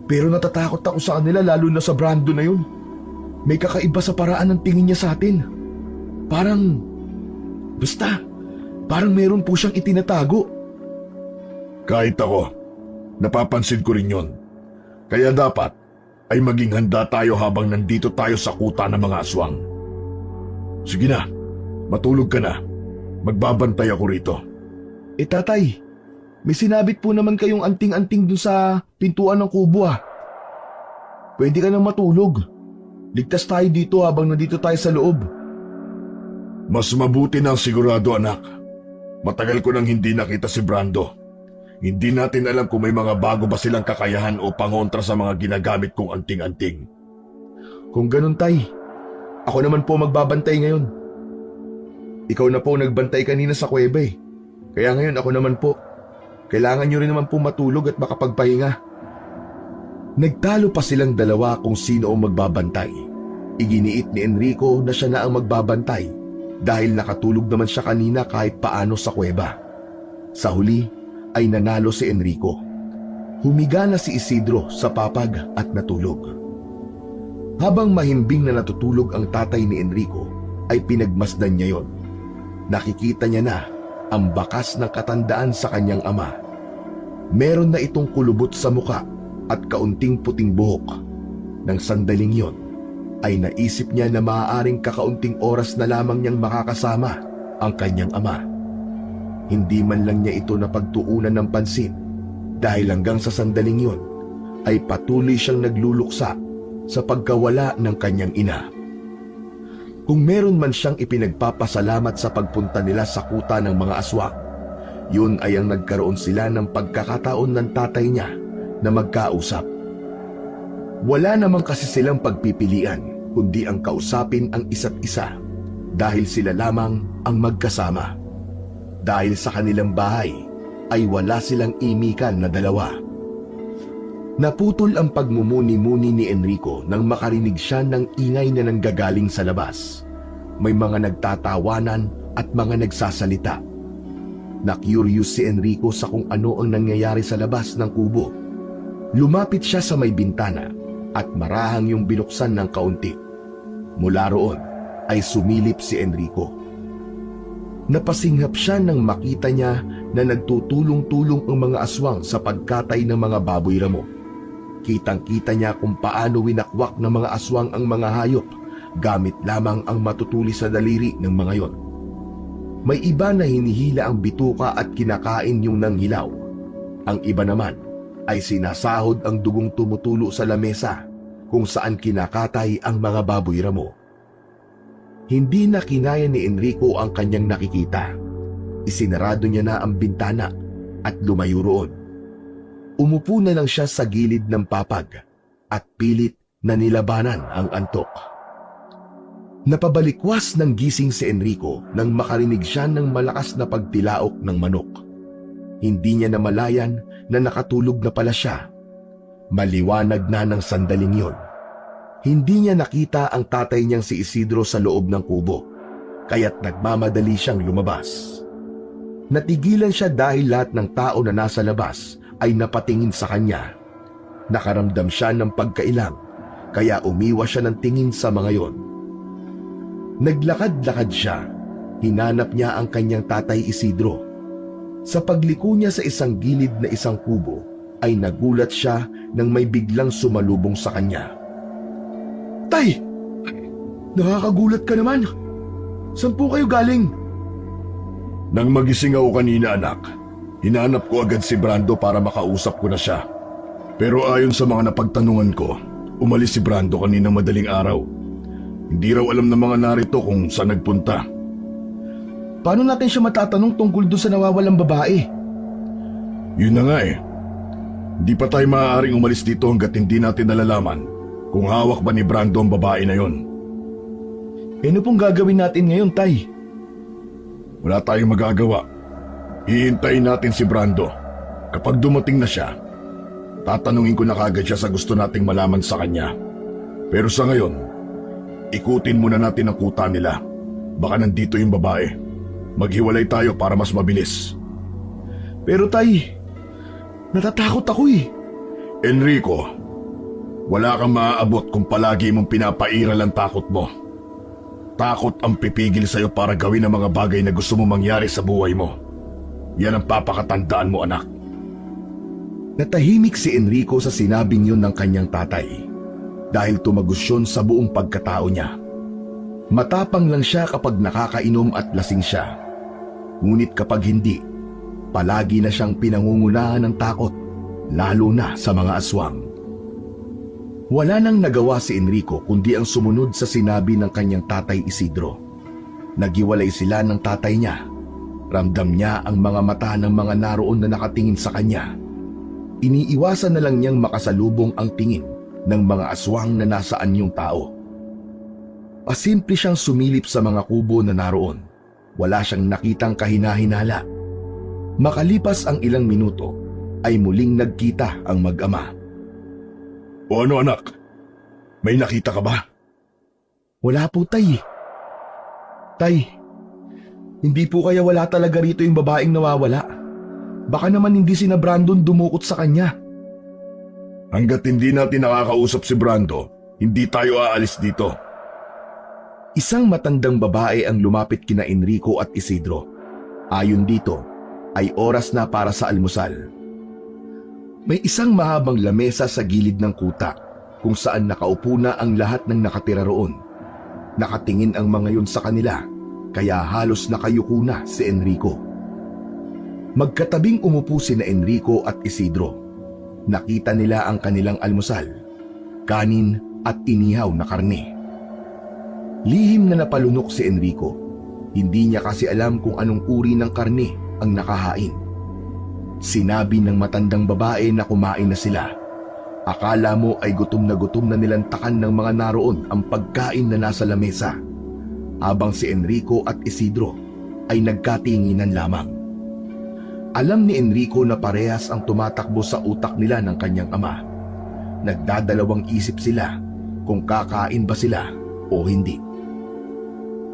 Pero natatakot ako sa kanila lalo na sa Brando na yun. May kakaiba sa paraan ng tingin niya sa atin. Parang meron po siyang itinatago. Kahit ako, napapansin ko rin yun. Kaya dapat ay maging handa tayo habang nandito tayo sa kuta ng mga aswang. Sige na, matulog ka na. Magbabantay ako rito. Tatay, may sinabit po naman kayong anting-anting dun sa pintuan ng kubo Pwede ka nang matulog. Ligtas tayo dito habang nandito tayo sa loob. Mas mabuti na ang sigurado anak. Matagal ko nang hindi nakita si Brando. Hindi natin alam kung may mga bago ba silang kakayahan o pangontra sa mga ginagamit kong anting-anting. Kung ganun, tay, ako naman po magbabantay ngayon. Ikaw na po nagbantay kanina sa kuweba Kaya ngayon ako naman po. Kailangan nyo rin naman po matulog at makapagpahinga. Nagtalo pa silang dalawa kung sino ang magbabantay. Iginiit ni Enrico na siya na ang magbabantay dahil nakatulog naman siya kanina kahit paano sa kuweba. Sa huli ay nanalo si Enrico. Humiga na si Isidro sa papag at natulog. Habang mahimbing na natutulog ang tatay ni Enrico, ay pinagmasdan niya yon. Nakikita niya na ang bakas ng katandaan sa kanyang ama. Meron na itong kulubot sa muka at kaunting puting buhok. Nang sandaling yon, ay naisip niya na maaaring kakaunting oras na lamang niyang makakasama ang kanyang ama. Hindi man lang niya ito napagtuunan ng pansin dahil hanggang sa sandaling yon ay patuloy siyang nagluluksa sa pagkawala ng kanyang ina. Kung meron man siyang ipinagpapasalamat sa pagpunta nila sa kuta ng mga aswang, yun ay ang nagkaroon sila ng pagkakataon ng tatay niya na magkausap. Wala naman kasi silang pagpipilian kundi ang kausapin ang isa't isa dahil sila lamang ang magkasama. Dahil sa kanilang bahay ay wala silang imikan na dalawa. Naputol ang pagmumuni-muni ni Enrico nang makarinig siya ng ingay na nanggagaling sa labas. May mga nagtatawanan at mga nagsasalita. Na-curious si Enrico sa kung ano ang nangyayari sa labas ng kubo. Lumapit siya sa may bintana at marahang yung binuksan ng kaunti. Mula roon ay sumilip si Enrico. Napasinghap siya nang makita niya na nagtutulong-tulong ang mga aswang sa pagkatay ng mga baboy ramo. Kitang-kita niya kung paano winakwak ng mga aswang ang mga hayop gamit lamang ang matutuli sa daliri ng mga yon. May iba na hinihila ang bituka at kinakain yung nanghilaw. Ang iba naman ay sinasahod ang dugong tumutulo sa lamesa kung saan kinakatay ang mga baboy ramo. Hindi na kinaya ni Enrico ang kanyang nakikita. Isinarado niya na ang bintana at lumayo roon. Umupo na lang siya sa gilid ng papag at pilit na nilabanan ang antok. Napabalikwas ng gising si Enrico nang makarinig siya ng malakas na pagtilaok ng manok. Hindi niya namalayan na nakatulog na pala siya. Maliwanag na ng sandaling yon. Hindi niya nakita ang tatay niyang si Isidro sa loob ng kubo, kaya't nagmamadali siyang lumabas. Natigilan siya dahil lahat ng tao na nasa labas ay napatingin sa kanya. Nakaramdam siya ng pagkailang, kaya umiwas siya ng tingin sa mga yon. Naglakad-lakad siya. Hinanap niya ang kanyang tatay Isidro. Sa pagliko niya sa isang gilid na isang kubo, ay nagulat siya nang may biglang sumalubong sa kanya. "Tay! Nakakagulat ka naman! Saan po kayo galing?" Nang magising ako kanina, anak, hinanap ko agad si Brando para makausap ko na siya. Pero ayon sa mga napagtanungan ko, umalis si Brando kanina madaling araw. Hindi raw alam ng mga narito kung saan nagpunta. Paano natin siya matatanong tungkol doon sa nawawalang babae? Yun na nga eh. Hindi pa tayo maaaring umalis dito hanggat hindi natin nalalaman kung hawak ba ni Brando ang babae na yon. Ano pong gagawin natin ngayon, Tay? Wala tayong magagawa. Hihintayin natin si Brando. Kapag dumating na siya, tatanungin ko na kagad siya sa gusto nating malaman sa kanya. Pero sa ngayon, ikutin muna natin ang kuta nila. Baka nandito yung babae. Maghiwalay tayo para mas mabilis. Pero Tay, natatakot ako eh. Enrico, wala kang maaabot kung palagi mong pinapairal ang takot mo. Takot ang pipigil sa'yo para gawin ang mga bagay na gusto mo mangyari sa buhay mo. Yan ang papakatandaan mo, anak. Natahimik si Enrico sa sinabing yun ng kanyang tatay dahil tumagos yun sa buong pagkatao niya. Matapang lang siya kapag nakakainom at lasing siya. Ngunit kapag hindi, palagi na siyang pinangungunahan ng takot, lalo na sa mga aswang. Wala nang nagawa si Enrico kundi ang sumunod sa sinabi ng kanyang tatay Isidro. Naghiwalay sila ng tatay niya. Ramdam niya ang mga mata ng mga naroon na nakatingin sa kanya. Iniiwasan na lang niyang makasalubong ang tingin ng mga aswang na nasa anyong tao. Pasimple siyang sumilip sa mga kubo na naroon. Wala siyang nakitang kahinahinala. Makalipas ang ilang minuto, ay muling nagkita ang mag-ama. O ano, anak? May nakita ka ba? Wala po, Tay. Tay, hindi po kaya wala talaga rito yung babaeng nawawala? Baka naman hindi sina Brandon dumukot sa kanya. Hanggat hindi natin nakakausap si Brando, hindi tayo aalis dito. Isang matandang babae ang lumapit kina Enrico at Isidro. Ayon dito, ay oras na para sa almusal. May isang mahabang lamesa sa gilid ng kuta kung saan nakaupo na ang lahat ng nakatira roon. Nakatingin ang mga yun sa kanila, kaya halos nakayuko na si Enrico. Magkatabing umupo sina Enrico at Isidro. Nakita nila ang kanilang almusal, kanin at inihaw na karne. Lihim na napalunok si Enrico. Hindi niya kasi alam kung anong uri ng karne ang nakahain. Sinabi ng matandang babae na kumain na sila. Akala mo ay gutom na nilantakan ng mga naroon ang pagkain na nasa lamesa, habang si Enrico at Isidro ay nagkatinginan lamang. Alam ni Enrico na parehas ang tumatakbo sa utak nila ng kanyang ama. Nagdadalawang isip sila kung kakain ba sila o hindi.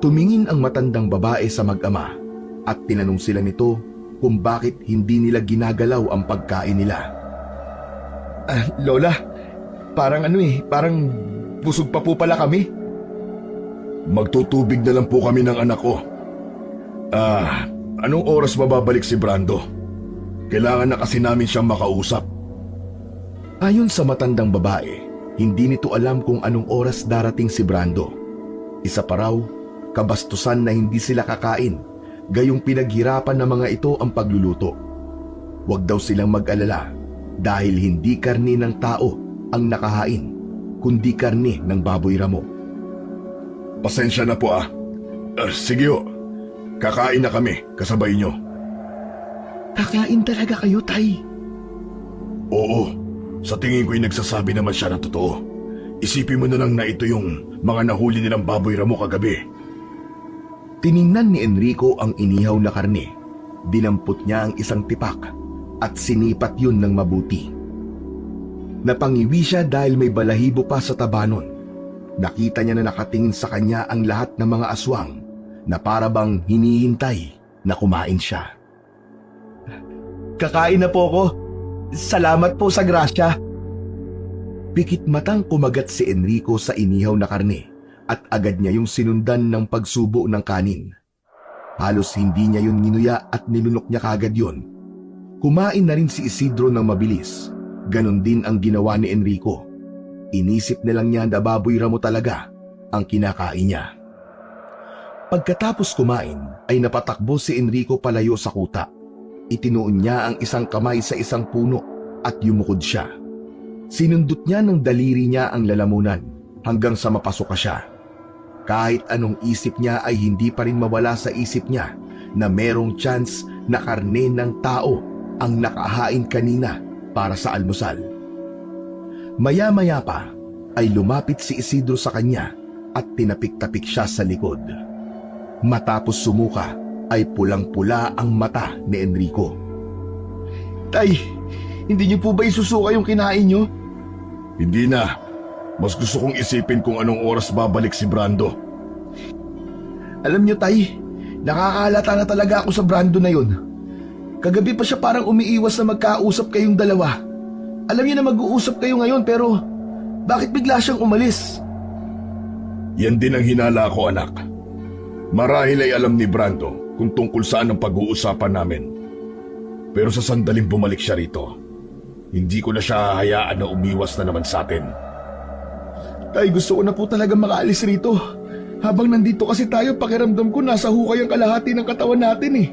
Tumingin ang matandang babae sa mag-ama at tinanong sila nito kung bakit hindi nila ginagalaw ang pagkain nila. Lola, parang parang busog pa po pala kami. Magtutubig na lang po kami ng anak ko. Anong oras mababalik si Brando? Kailangan na kasi namin siyang makausap. Ayon sa matandang babae, hindi nito alam kung anong oras darating si Brando. Isa pa raw, kabastusan na hindi sila kakain, gayong pinaghirapan ng mga ito ang pagluluto. Huwag daw silang mag-alala dahil hindi karni ng tao ang nakahain, kundi karni ng baboy ramo. Pasensya na po sige ho, kakain na kami kasabay nyo. Kakain talaga kayo, Tay? Oo, sa tingin ko'y nagsasabi naman siya na totoo. Isipin mo na lang na ito yung mga nahuli nilang baboy ramo kagabi. Tiningnan ni Enrico ang inihaw na karne. Dinampot niya ang isang tipak at sinipat yun ng mabuti. Napangiwi siya dahil may balahibo pa sa taba nun. Nakita niya na nakatingin sa kanya ang lahat ng mga aswang na para bang hinihintay na kumain siya. Kakain na po ako. Salamat po sa grasya. Pikit matang kumagat si Enrico sa inihaw na karne at agad niya yung sinundan ng pagsubo ng kanin. Halos hindi niya yun ginuya at nilunok niya kagad yun. Kumain na rin si Isidro ng mabilis. Ganon din ang ginawa ni Enrico. Inisip na lang niya na baboy ramo talaga ang kinakain niya. Pagkatapos kumain ay napatakbo si Enrico palayo sa kuta. Itinuon niya ang isang kamay sa isang puno at yumukod siya. Sinundot niya ng daliri niya ang lalamunan hanggang sa mapasuka siya. Kahit anong isip niya ay hindi pa rin mawala sa isip niya na merong chance na karne ng tao ang nakahain kanina para sa almusal. Maya-maya pa ay lumapit si Isidro sa kanya at tinapik-tapik siya sa likod. Matapos sumuka ay pulang-pula ang mata ni Enrico. Tay, hindi niyo po ba isusuka yung kinain niyo? Hindi na. Mas gusto kong isipin kung anong oras babalik si Brando. Alam niyo, Tay, nakakahalata na talaga ako sa Brando na yun. Kagabi pa siya parang umiiwas na magkausap kayong dalawa. Alam niyo na mag-uusap kayo ngayon pero bakit bigla siyang umalis? Yan din ang hinala ko, anak. Marahil ay alam ni Brando kung tungkol saan ang pag-uusapan namin. Pero sa sandaling bumalik siya rito, hindi ko na siya hahayaan na umiwas na naman sa atin. Tay, gusto ko na po talaga makaalis rito. Habang nandito kasi tayo, pakiramdam ko nasa hukay ang kalahati ng katawan natin eh.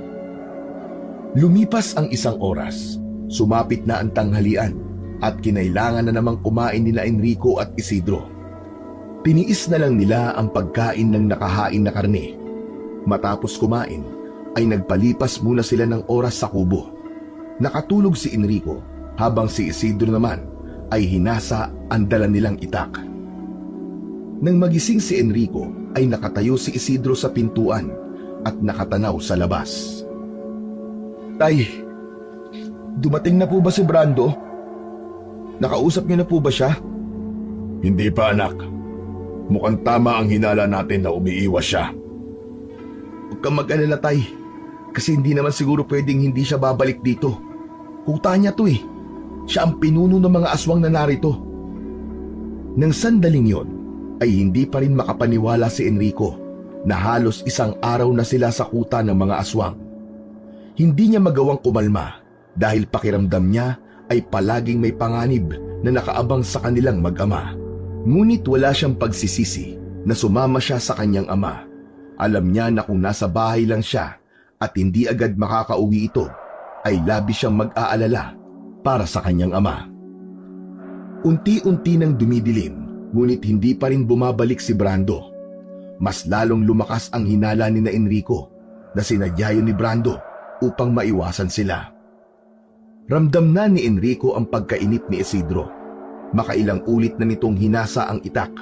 Lumipas ang isang oras, sumapit na ang tanghalian at kinailangan na namang kumain nila Enrico at Isidro. Tiniis na lang nila ang pagkain ng nakahain na karne. Matapos kumain, ay nagpalipas muna sila ng oras sa kubo. Nakatulog si Enrico habang si Isidro naman ay hinasa ang dala nilang itak. Nang magising si Enrico ay nakatayo si Isidro sa pintuan at nakatanaw sa labas. Tay, dumating na po ba si Brando? Nakausap niyo na po ba siya? Hindi pa, anak. Mukhang tama ang hinala natin na umiiwas siya. Huwag kang mag-alala, Tay. Kasi hindi naman siguro pwedeng hindi siya babalik dito. Kuta niya to eh. Siya ang pinuno ng mga aswang na narito. Nang sandaling yon, ay hindi pa rin makapaniwala si Enrico na halos isang araw na sila sa kuta ng mga aswang. Hindi niya magawang kumalma dahil pakiramdam niya ay palaging may panganib na nakaabang sa kanilang mag-ama. Ngunit wala siyang pagsisisi na sumama siya sa kanyang ama. Alam niya na kung nasa bahay lang siya at hindi agad makakauwi ito, ay labis siyang mag-aalala para sa kanyang ama. Unti-unti nang dumidilim, ngunit hindi pa rin bumabalik si Brando. Mas lalong lumakas ang hinala ni na Enrico na sinadya yun ni Brando upang maiwasan sila. Ramdam na ni Enrico ang pagkainip ni Isidro. Makailang ulit na nitong hinasa ang itak.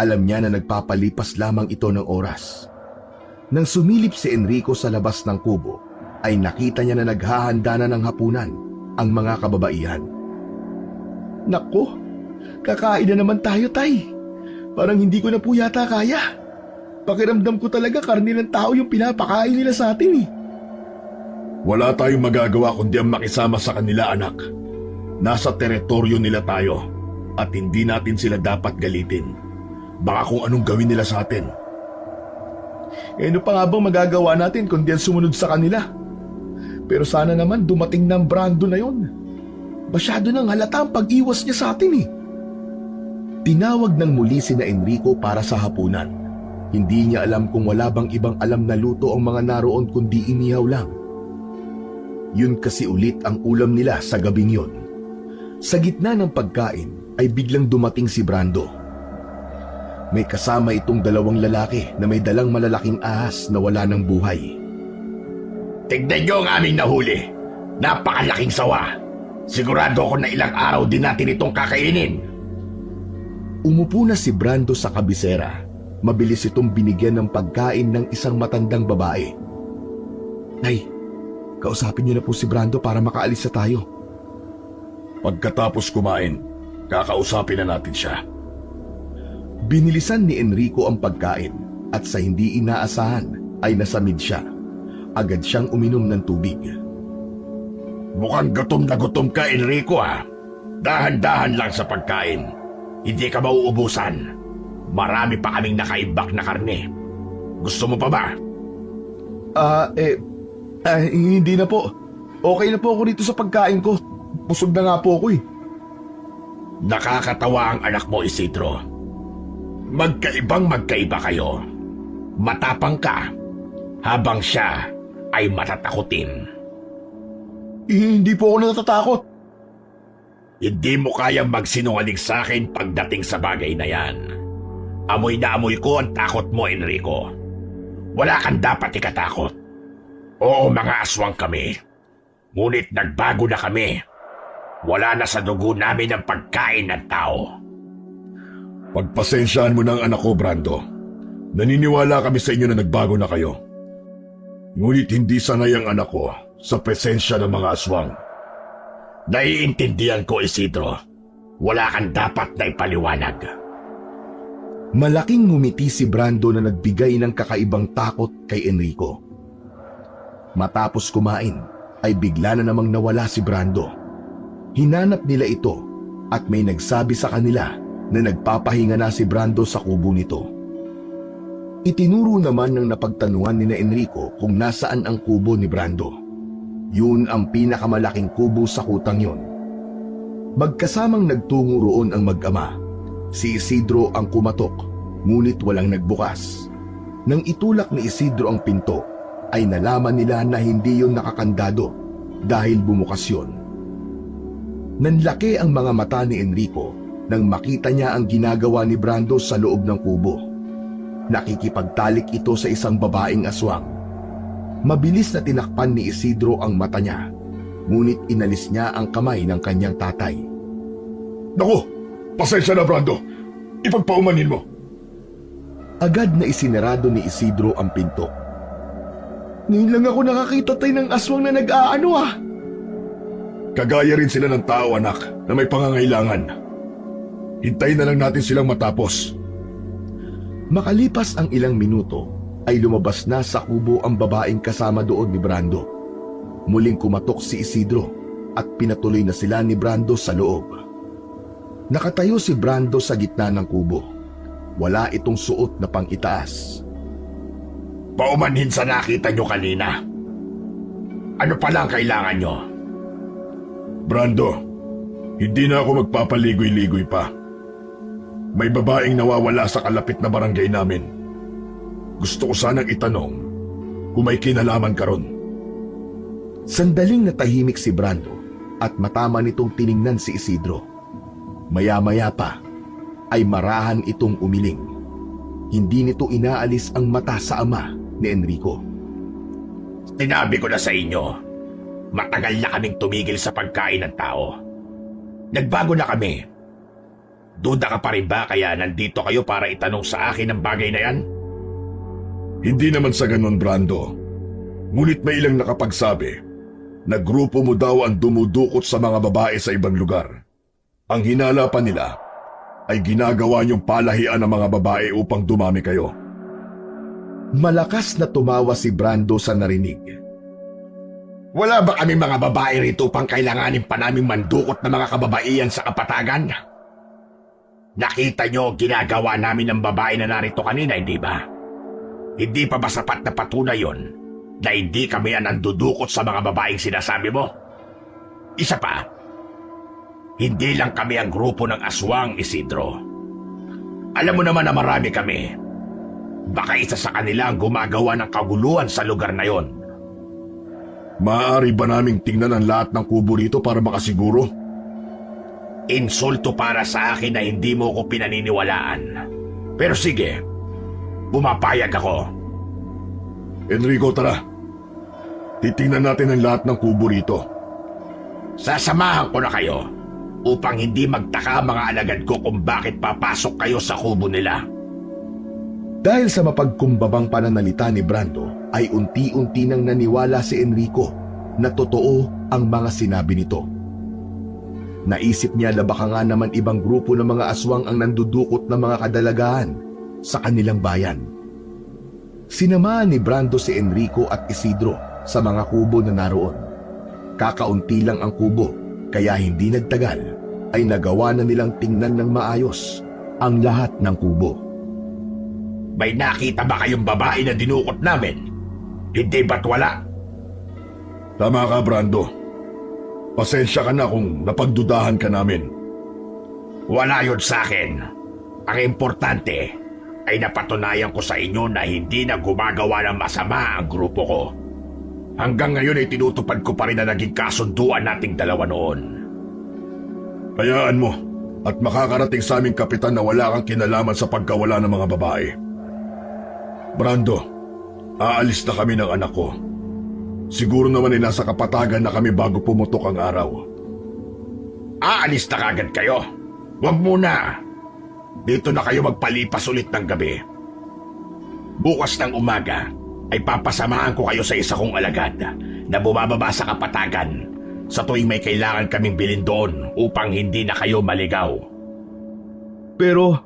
Alam niya na nagpapalipas lamang ito ng oras. Nang sumilip si Enrico sa labas ng kubo, ay nakita niya na naghahanda na ng hapunan ang mga kababaihan. Nako, kakain na naman tayo, Tay. Parang hindi ko na po yata kaya. Pakiramdam ko talaga karne ng tao yung pinapakain nila sa atin eh. Wala tayong magagawa kundi ang makisama sa kanila, anak. Nasa teritoryo nila tayo at hindi natin sila dapat galitin. Baka kung anong gawin nila sa atin. Eh ano pa nga bang magagawa natin kundi ang sumunod sa kanila? Pero sana naman dumating ng Brando na yun. Masyado nang halata ang pag-iwas niya sa atin eh. Tinawag ng muli si na Enrico para sa hapunan. Hindi niya alam kung wala bang ibang alam na luto ang mga naroon kundi inihaw lang. Yun kasi ulit ang ulam nila sa gabing yun. Sa gitna ng pagkain ay biglang dumating si Brando. May kasama itong dalawang lalaki na may dalang malalaking ahas na wala ng buhay. Tignan niyo ang aming nahuli. Napakalaking sawa. Sigurado ako na ilang araw din natin itong kakainin. Umupo na si Brando sa kabisera. Mabilis itong binigyan ng pagkain ng isang matandang babae. Nay, kausapin niyo na po si Brando para makaalis na tayo. Pagkatapos kumain, kakausapin na natin siya. Binilisan ni Enrico ang pagkain at sa hindi inaasahan ay nasamid siya. Agad siyang uminom ng tubig. Mukhang gutom na gutom ka, Enrico, ha? Dahan-dahan lang sa pagkain. Hindi ka mauubusan. Marami pa kaming nakaibak na karne. Gusto mo pa ba? Hindi na po. Okay na po ako dito sa pagkain ko. Busog na nga po ako eh. Nakakatawa ang anak mo, Isidro. Magkaiba kayo. Matapang ka, habang siya ay matatakutin. Hindi po ako natatakot. Hindi mo kayang magsinungaling sa akin pagdating sa bagay na yan. Amoy na amoy ko ang takot mo, Enrico. Wala kang dapat ikatakot. Oo, mga aswang kami. Ngunit nagbago na kami. Wala na sa dugo namin ang pagkain ng tao. Pagpasensyaan mo ng anak ko, Brando. Naniniwala kami sa inyo na nagbago na kayo. Ngunit hindi sanay ang anak ko sa presensya ng mga aswang. Naiintindihan ko, Isidro. Wala kang dapat na ipaliwanag. Malaking ngumiti si Brando na nagbigay ng kakaibang takot kay Enrico. Matapos kumain, ay bigla na namang nawala si Brando. Hinanap nila ito at may nagsabi sa kanila na nagpapahinga na si Brando sa kubo nito. Itinuro naman ng napagtanungan ni na Enrico kung nasaan ang kubo ni Brando. Yun ang pinakamalaking kubo sa kutang yon. Magkasamang nagtungo roon ang mag-ama. Si Isidro ang kumatok, ngunit walang nagbukas. Nang itulak ni Isidro ang pinto, ay nalaman nila na hindi yun nakakandado dahil bumukas yun. Nanlaki ang mga mata ni Enrico nang makita niya ang ginagawa ni Brando sa loob ng kubo. Nakikipagtalik ito sa isang babaeng aswang. Mabilis na tinakpan ni Isidro ang mata niya, ngunit inalis niya ang kamay ng kanyang tatay. Naku! Pasensya na, Brando. Ipagpaumanin mo. Agad na isinarado ni Isidro ang pinto. Ngayon lang ako nakakita tayo ng aswang na nag-aano ah. Kagaya rin sila ng tao, anak, na may pangangailangan. Hintayin na lang natin silang matapos. Makalipas ang ilang minuto, ay lumabas na sa kubo ang babaeng kasama doon ni Brando. Muling kumatok si Isidro at pinatuloy na sila ni Brando sa loob. Nakatayo si Brando sa gitna ng kubo. Wala itong suot na pang-itaas. Paumanhin sa nakita nyo kanina. Ano pala ang kailangan nyo? Brando, hindi na ako magpapaligoy-ligoy pa. May babaeng nawawala sa kalapit na barangay namin. Gusto ko sanang itanong kung may kinalaman ka ron. Sandaling natahimik si Brando at matama nitong tiningnan si Isidro. Maya-maya pa ay marahan itong umiling. Hindi nito inaalis ang mata sa ama ni Enrico. Sinabi ko na sa inyo, matagal na kaming tumigil sa pagkain ng tao. Nagbago na kami. Duda ka pa rin ba kaya nandito kayo para itanong sa akin ang bagay na yan? Hindi naman sa ganun, Brando. Ngunit may ilang nakapagsabi na grupo mo daw ang dumudukot sa mga babae sa ibang lugar. Ang hinala pa nila ay ginagawa niyong palahian ng mga babae upang dumami kayo. Malakas na tumawa si Brando sa narinig. Wala ba kami mga babae rito upang kailanganin pa naming mandukot ng mga kababaihan sa kapatagan? Nakita nyo ginagawa namin ng babae na narito kanina, hindi ba? Hindi pa ba sapat na patunay yon na hindi kami ang nandudukot sa mga babaeng sinasabi mo? Isa pa, hindi lang kami ang grupo ng aswang, Isidro. Alam mo naman na marami kami. Baka isa sa kanila ang gumagawa ng kaguluhan sa lugar na yon. Maaari ba naming tingnan ang lahat ng kubo rito para makasiguro? Insulto para sa akin na hindi mo ko pinaniniwalaan. Pero sige, bumapayag ako. Enrico, tara. Titingnan natin ang lahat ng kubo rito. Sasamahan ko na kayo upang hindi magtaka mga alagad ko kung bakit papasok kayo sa kubo nila. Dahil sa mapagkumbabang pananalita ni Brando, ay unti-unti nang naniwala si Enrico na totoo ang mga sinabi nito. Naisip niya na baka nga naman ibang grupo ng mga aswang ang nandudukot ng mga kadalagahan sa kanilang bayan. Sinamahan ni Brando si Enrico at Isidro sa mga kubo na naroon. Kakaunti lang ang kubo, kaya hindi nagtagal ay nagawa na nilang tingnan ng maayos ang lahat ng kubo. May nakita ba kayong babae na dinukot namin? Hindi ba't wala? Tama ka, Brando. Pasensya ka na kung napagdudahan ka namin. Wala yun sa akin. Ang importante ay napatunayan ko sa inyo na hindi na gumagawa ng masama ang grupo ko. Hanggang ngayon ay tinutupad ko pa rin na naging kasunduan nating dalawa noon. Hayaan mo at makakarating sa aming kapitan na wala kang kinalaman sa pagkawala ng mga babae. Brando, aalis na kami ng anak ko. Siguro naman ay nasa kapatagan na kami bago pumutok ang araw. Aalis na kagad kayo? Huwag muna. Dito na kayo magpalipas ulit ng gabi. Bukas ng umaga ay papasamahan ko kayo sa isa kong alagad na bumababa sa kapatagan sa tuwing may kailangan kaming bilhin doon upang hindi na kayo maligaw. Pero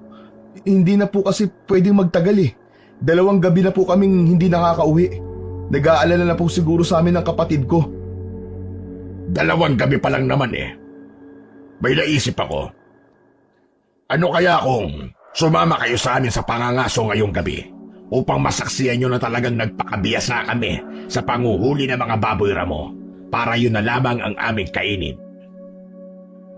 hindi na po kasi pwedeng magtagal eh. 2 gabi na po kaming hindi nakakauwi. Nag-aalala na po siguro sa amin ng kapatid ko. 2 gabi pa lang naman eh. May naisip ako. Ano kaya kung sumama kayo sa amin sa pangangaso ngayong gabi upang masaksiyan nyo na talagang nagpakabiyas na kami sa panguhuli ng mga baboy ramo para yun na lamang ang aming kainin?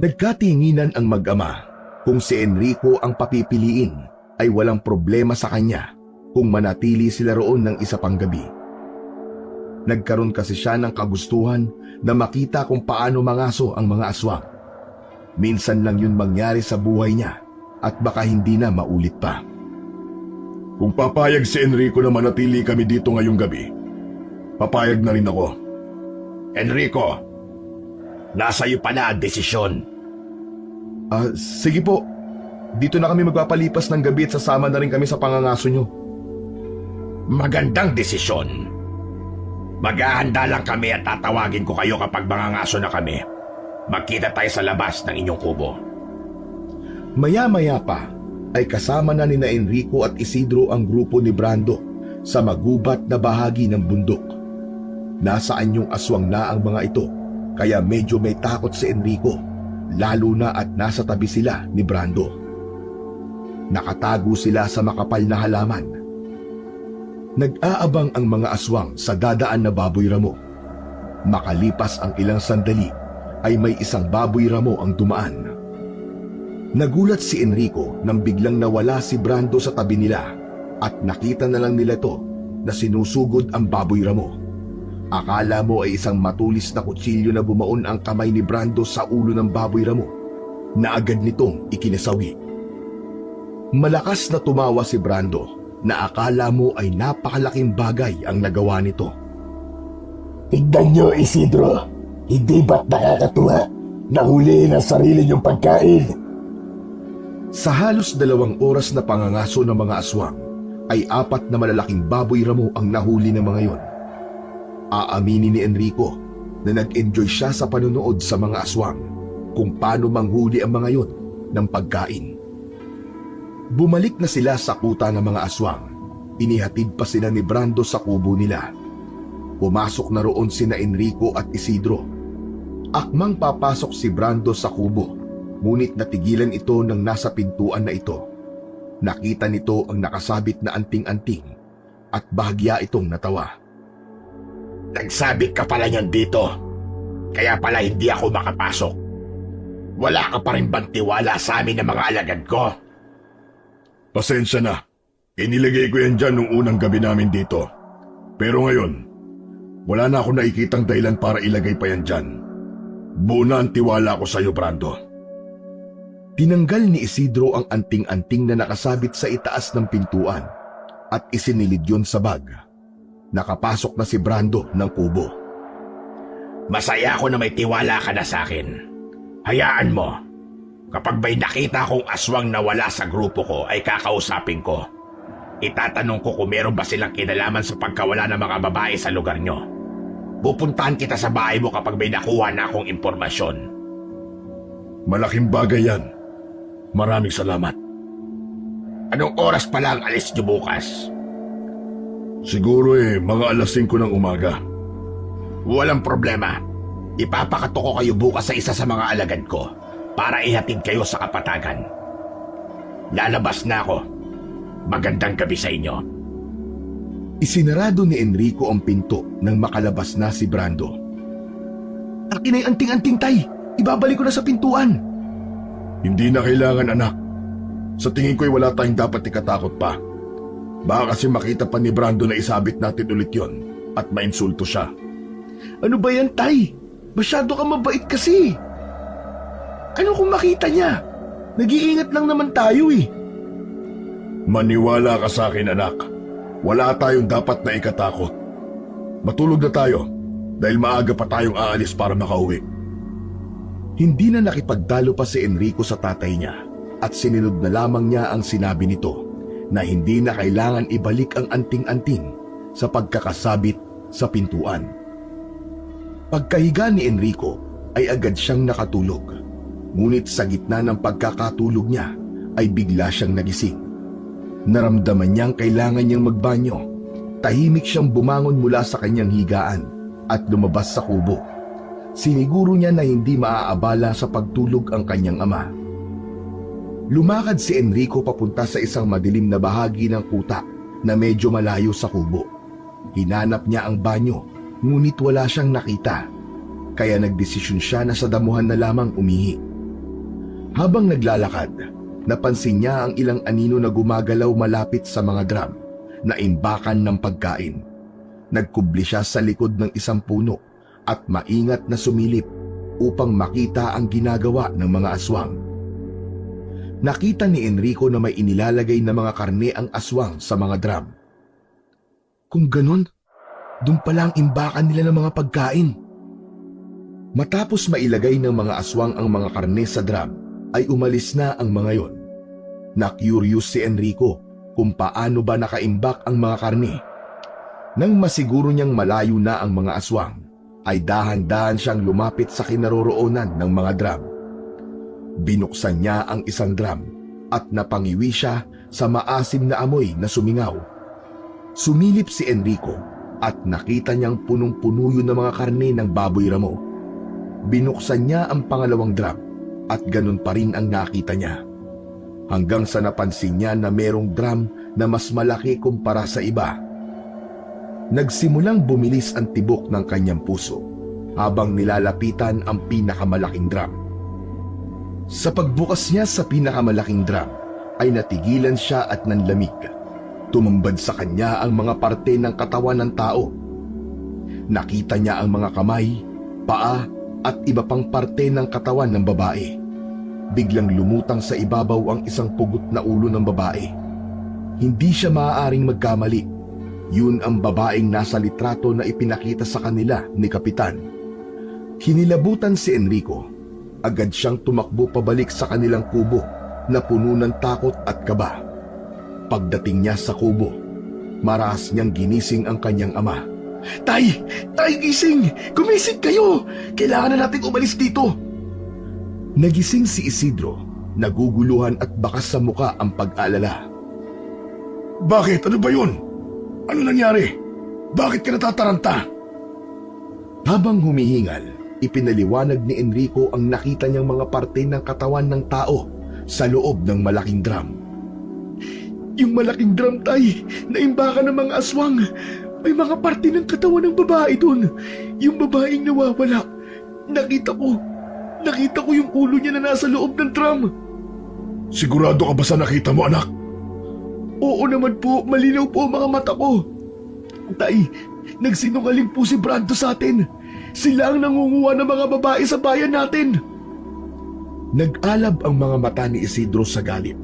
Nagkatinginan ang mag-ama. Kung si Enrico ang papipiliin, ay walang problema sa kanya kung manatili sila roon ng isa pang gabi. Nagkaroon kasi siya ng kagustuhan na makita kung paano mangaso ang mga aswang. Minsan lang yun mangyari sa buhay niya at baka hindi na maulit pa. Kung papayag si Enrico na manatili kami dito ngayong gabi, papayag na rin ako. Enrico, nasa iyo pa na ang desisyon. Sige po. Dito na kami magpapalipas ng gabi at sasama na rin kami sa pangangaso nyo. Magandang desisyon. Maghahanda lang kami at tatawagin ko kayo kapag mangangaso na kami. Magkita tayo sa labas ng inyong kubo. Maya-maya pa ay kasama na nina Enrico at Isidro ang grupo ni Brando sa magubat na bahagi ng bundok. Nasaan yung aswang na ang mga ito, kaya medyo may takot si Enrico, lalo na at nasa tabi sila ni Brando. Nakatago sila sa makapal na halaman. Nag-aabang ang mga aswang sa dadaan na baboy ramo. Makalipas ang ilang sandali ay may isang baboy ramo ang dumaan. Nagulat si Enrico nang biglang nawala si Brando sa tabi nila at nakita na lang nila to na sinusugod ang baboy ramo. Akala mo ay isang matulis na kutsilyo na bumaon ang kamay ni Brando sa ulo ng baboy ramo na agad nitong ikinasawi. Malakas na tumawa si Brando na akala mo ay napakalaking bagay ang nagawa nito. Tignan nyo, Isidro. Hindi ba't nakakatuwa na huliin ang sarili niyong pagkain? Sa halos 2 oras na pangangaso ng mga aswang, ay 4 na malalaking baboy ramo ang nahuli ng mga yon. Aaminin ni Enrico na nag-enjoy siya sa panonood sa mga aswang kung paano manghuli ang mga yon ng pagkain. Bumalik na sila sa kuta ng mga aswang. Inihatid pa sila ni Brando sa kubo nila. Pumasok na roon sina Enrico at Isidro. Akmang papasok si Brando sa kubo, ngunit natigilan ito nang nasa pintuan na ito. Nakita nito ang nakasabit na anting-anting at bahagya itong natawa. Nagsabit ka pala niyan dito. Kaya pala hindi ako makapasok. Wala ka pa rin bang tiwala sa amin ng mga alagad ko? Pasensya na. Inilagay ko yan dyan nung unang gabi namin dito. Pero ngayon, wala na ako nakikitang dahilan para ilagay pa yan dyan. Buo na ang tiwala ko sa'yo, Brando. Tinanggal ni Isidro ang anting-anting na nakasabit sa itaas ng pintuan at isinilid yon sa bag. Nakapasok na si Brando ng kubo. Masaya ako na may tiwala ka na sa akin. Hayaan mo. Kapag may nakita kong aswang na wala sa grupo ko ay kakausapin ko. Itatanong ko kung meron ba silang kinalaman sa pagkawala ng mga babae sa lugar nyo. Pupuntahan kita sa bahay mo kapag may nakuha na akong impormasyon. Malaking bagay yan. Maraming salamat. Anong oras pa lang alis nyo bukas? Siguro mga alas 5 ng umaga. Walang problema. Ipapakato ko kayo bukas sa isa sa mga alagad ko para ihatid kayo sa kapatagan. Lalabas na ako. Magandang gabi sa inyo. Isinarado ni Enrico ang pinto nang makalabas na si Brando. Akin ay anting-anting, tay. Ibabalik ko na sa pintuan. Hindi na kailangan, anak. Sa tingin ko'y wala tayong dapat ikatakot pa. Baka kasi makita pa ni Brando na isabit natin ulit yon at mainsulto siya. Ano ba yan, tay? Masyado ka mabait kasi. Ano kung makita niya? Nag-iingat lang naman tayo eh. Maniwala ka sa akin, anak. Wala tayong dapat na ikatakot. Matulog na tayo dahil maaga pa tayong aalis para makauwi. Hindi na nakipagdalo pa si Enrico sa tatay niya at sinunod na lamang niya ang sinabi nito na hindi na kailangan ibalik ang anting-anting sa pagkakasabit sa pintuan. Pagkahiga ni Enrico ay agad siyang nakatulog. Ngunit sa gitna ng pagkakatulog niya ay bigla siyang nagising. Naramdaman niyang kailangan niyang magbanyo. Tahimik siyang bumangon mula sa kanyang higaan at lumabas sa kubo. Siniguro niya na hindi maaabala sa pagtulog ang kanyang ama. Lumakad si Enrico papunta sa isang madilim na bahagi ng kuta na medyo malayo sa kubo. Hinanap niya ang banyo, ngunit wala siyang nakita. Kaya nagdesisyon siya na sa damuhan na lamang umihi. Habang naglalakad, napansin niya ang ilang anino na gumagalaw malapit sa mga drum na imbakan ng pagkain. Nagkubli siya sa likod ng isang puno at maingat na sumilip upang makita ang ginagawa ng mga aswang. Nakita ni Enrico na may inilalagay na mga karne ang aswang sa mga drum. Kung ganon, doon pala ang imbakan nila ng mga pagkain. Matapos mailagay ng mga aswang ang mga karne sa drum, ay umalis na ang mga yon. Na-curious si Enrico kung paano ba nakaimbak ang mga karne. Nang masiguro niyang malayo na ang mga aswang, ay dahan-dahan siyang lumapit sa kinaroroonan ng mga drum. Binuksan niya ang isang drum at napangiwi siya sa maasim na amoy na sumingaw. Sumilip si Enrico at nakita niyang punong-puno yun ng mga karne ng baboy ramo. Binuksan niya ang pangalawang drum at ganun pa rin ang nakita niya. Hanggang sa napansin niya na merong drum na mas malaki kumpara sa iba. Nagsimulang bumilis ang tibok ng kanyang puso habang nilalapitan ang pinakamalaking drum. Sa pagbukas niya sa pinakamalaking drum ay natigilan siya at nanlamig. Tumambad sa kanya ang mga parte ng katawan ng tao. Nakita niya ang mga kamay, paa at iba pang parte ng katawan ng babae. biglang lumutang sa ibabaw ang isang pugot na ulo ng babae. Hindi siya maaaring magkamali. Yun ang babaeng nasa litrato na ipinakita sa kanila ni Kapitan. Kinilabutan si Enrico. Agad siyang tumakbo pabalik sa kanilang kubo na puno ng takot at kaba. Pagdating niya sa kubo, marahas niyang ginising ang kanyang ama. Tay! Tay, gising! Gumising kayo! Kailangan na natin umalis dito! Nagising si Isidro, naguguluhan at bakas sa muka ang pag-alala. Bakit? Ano ba yun? Ano nangyari? Bakit ka natataranta? Habang humihingal, ipinaliwanag ni Enrico ang nakita niyang mga parte ng katawan ng tao sa loob ng malaking drum. Yung malaking drum, tay, naimbakan ng mga aswang. May mga parte ng katawan ng babae doon. Yung babaeng nawawala. Nakita ko yung ulo niya na nasa loob ng drum. Sigurado ka ba sa nakita mo, anak? Oo naman po, malinaw po ang mga mata ko. Tay, nagsinungaling po si Brando sa atin. Sila ang nangunguha ng mga babae sa bayan natin. Nag-alab ang mga mata ni Isidro sa galit.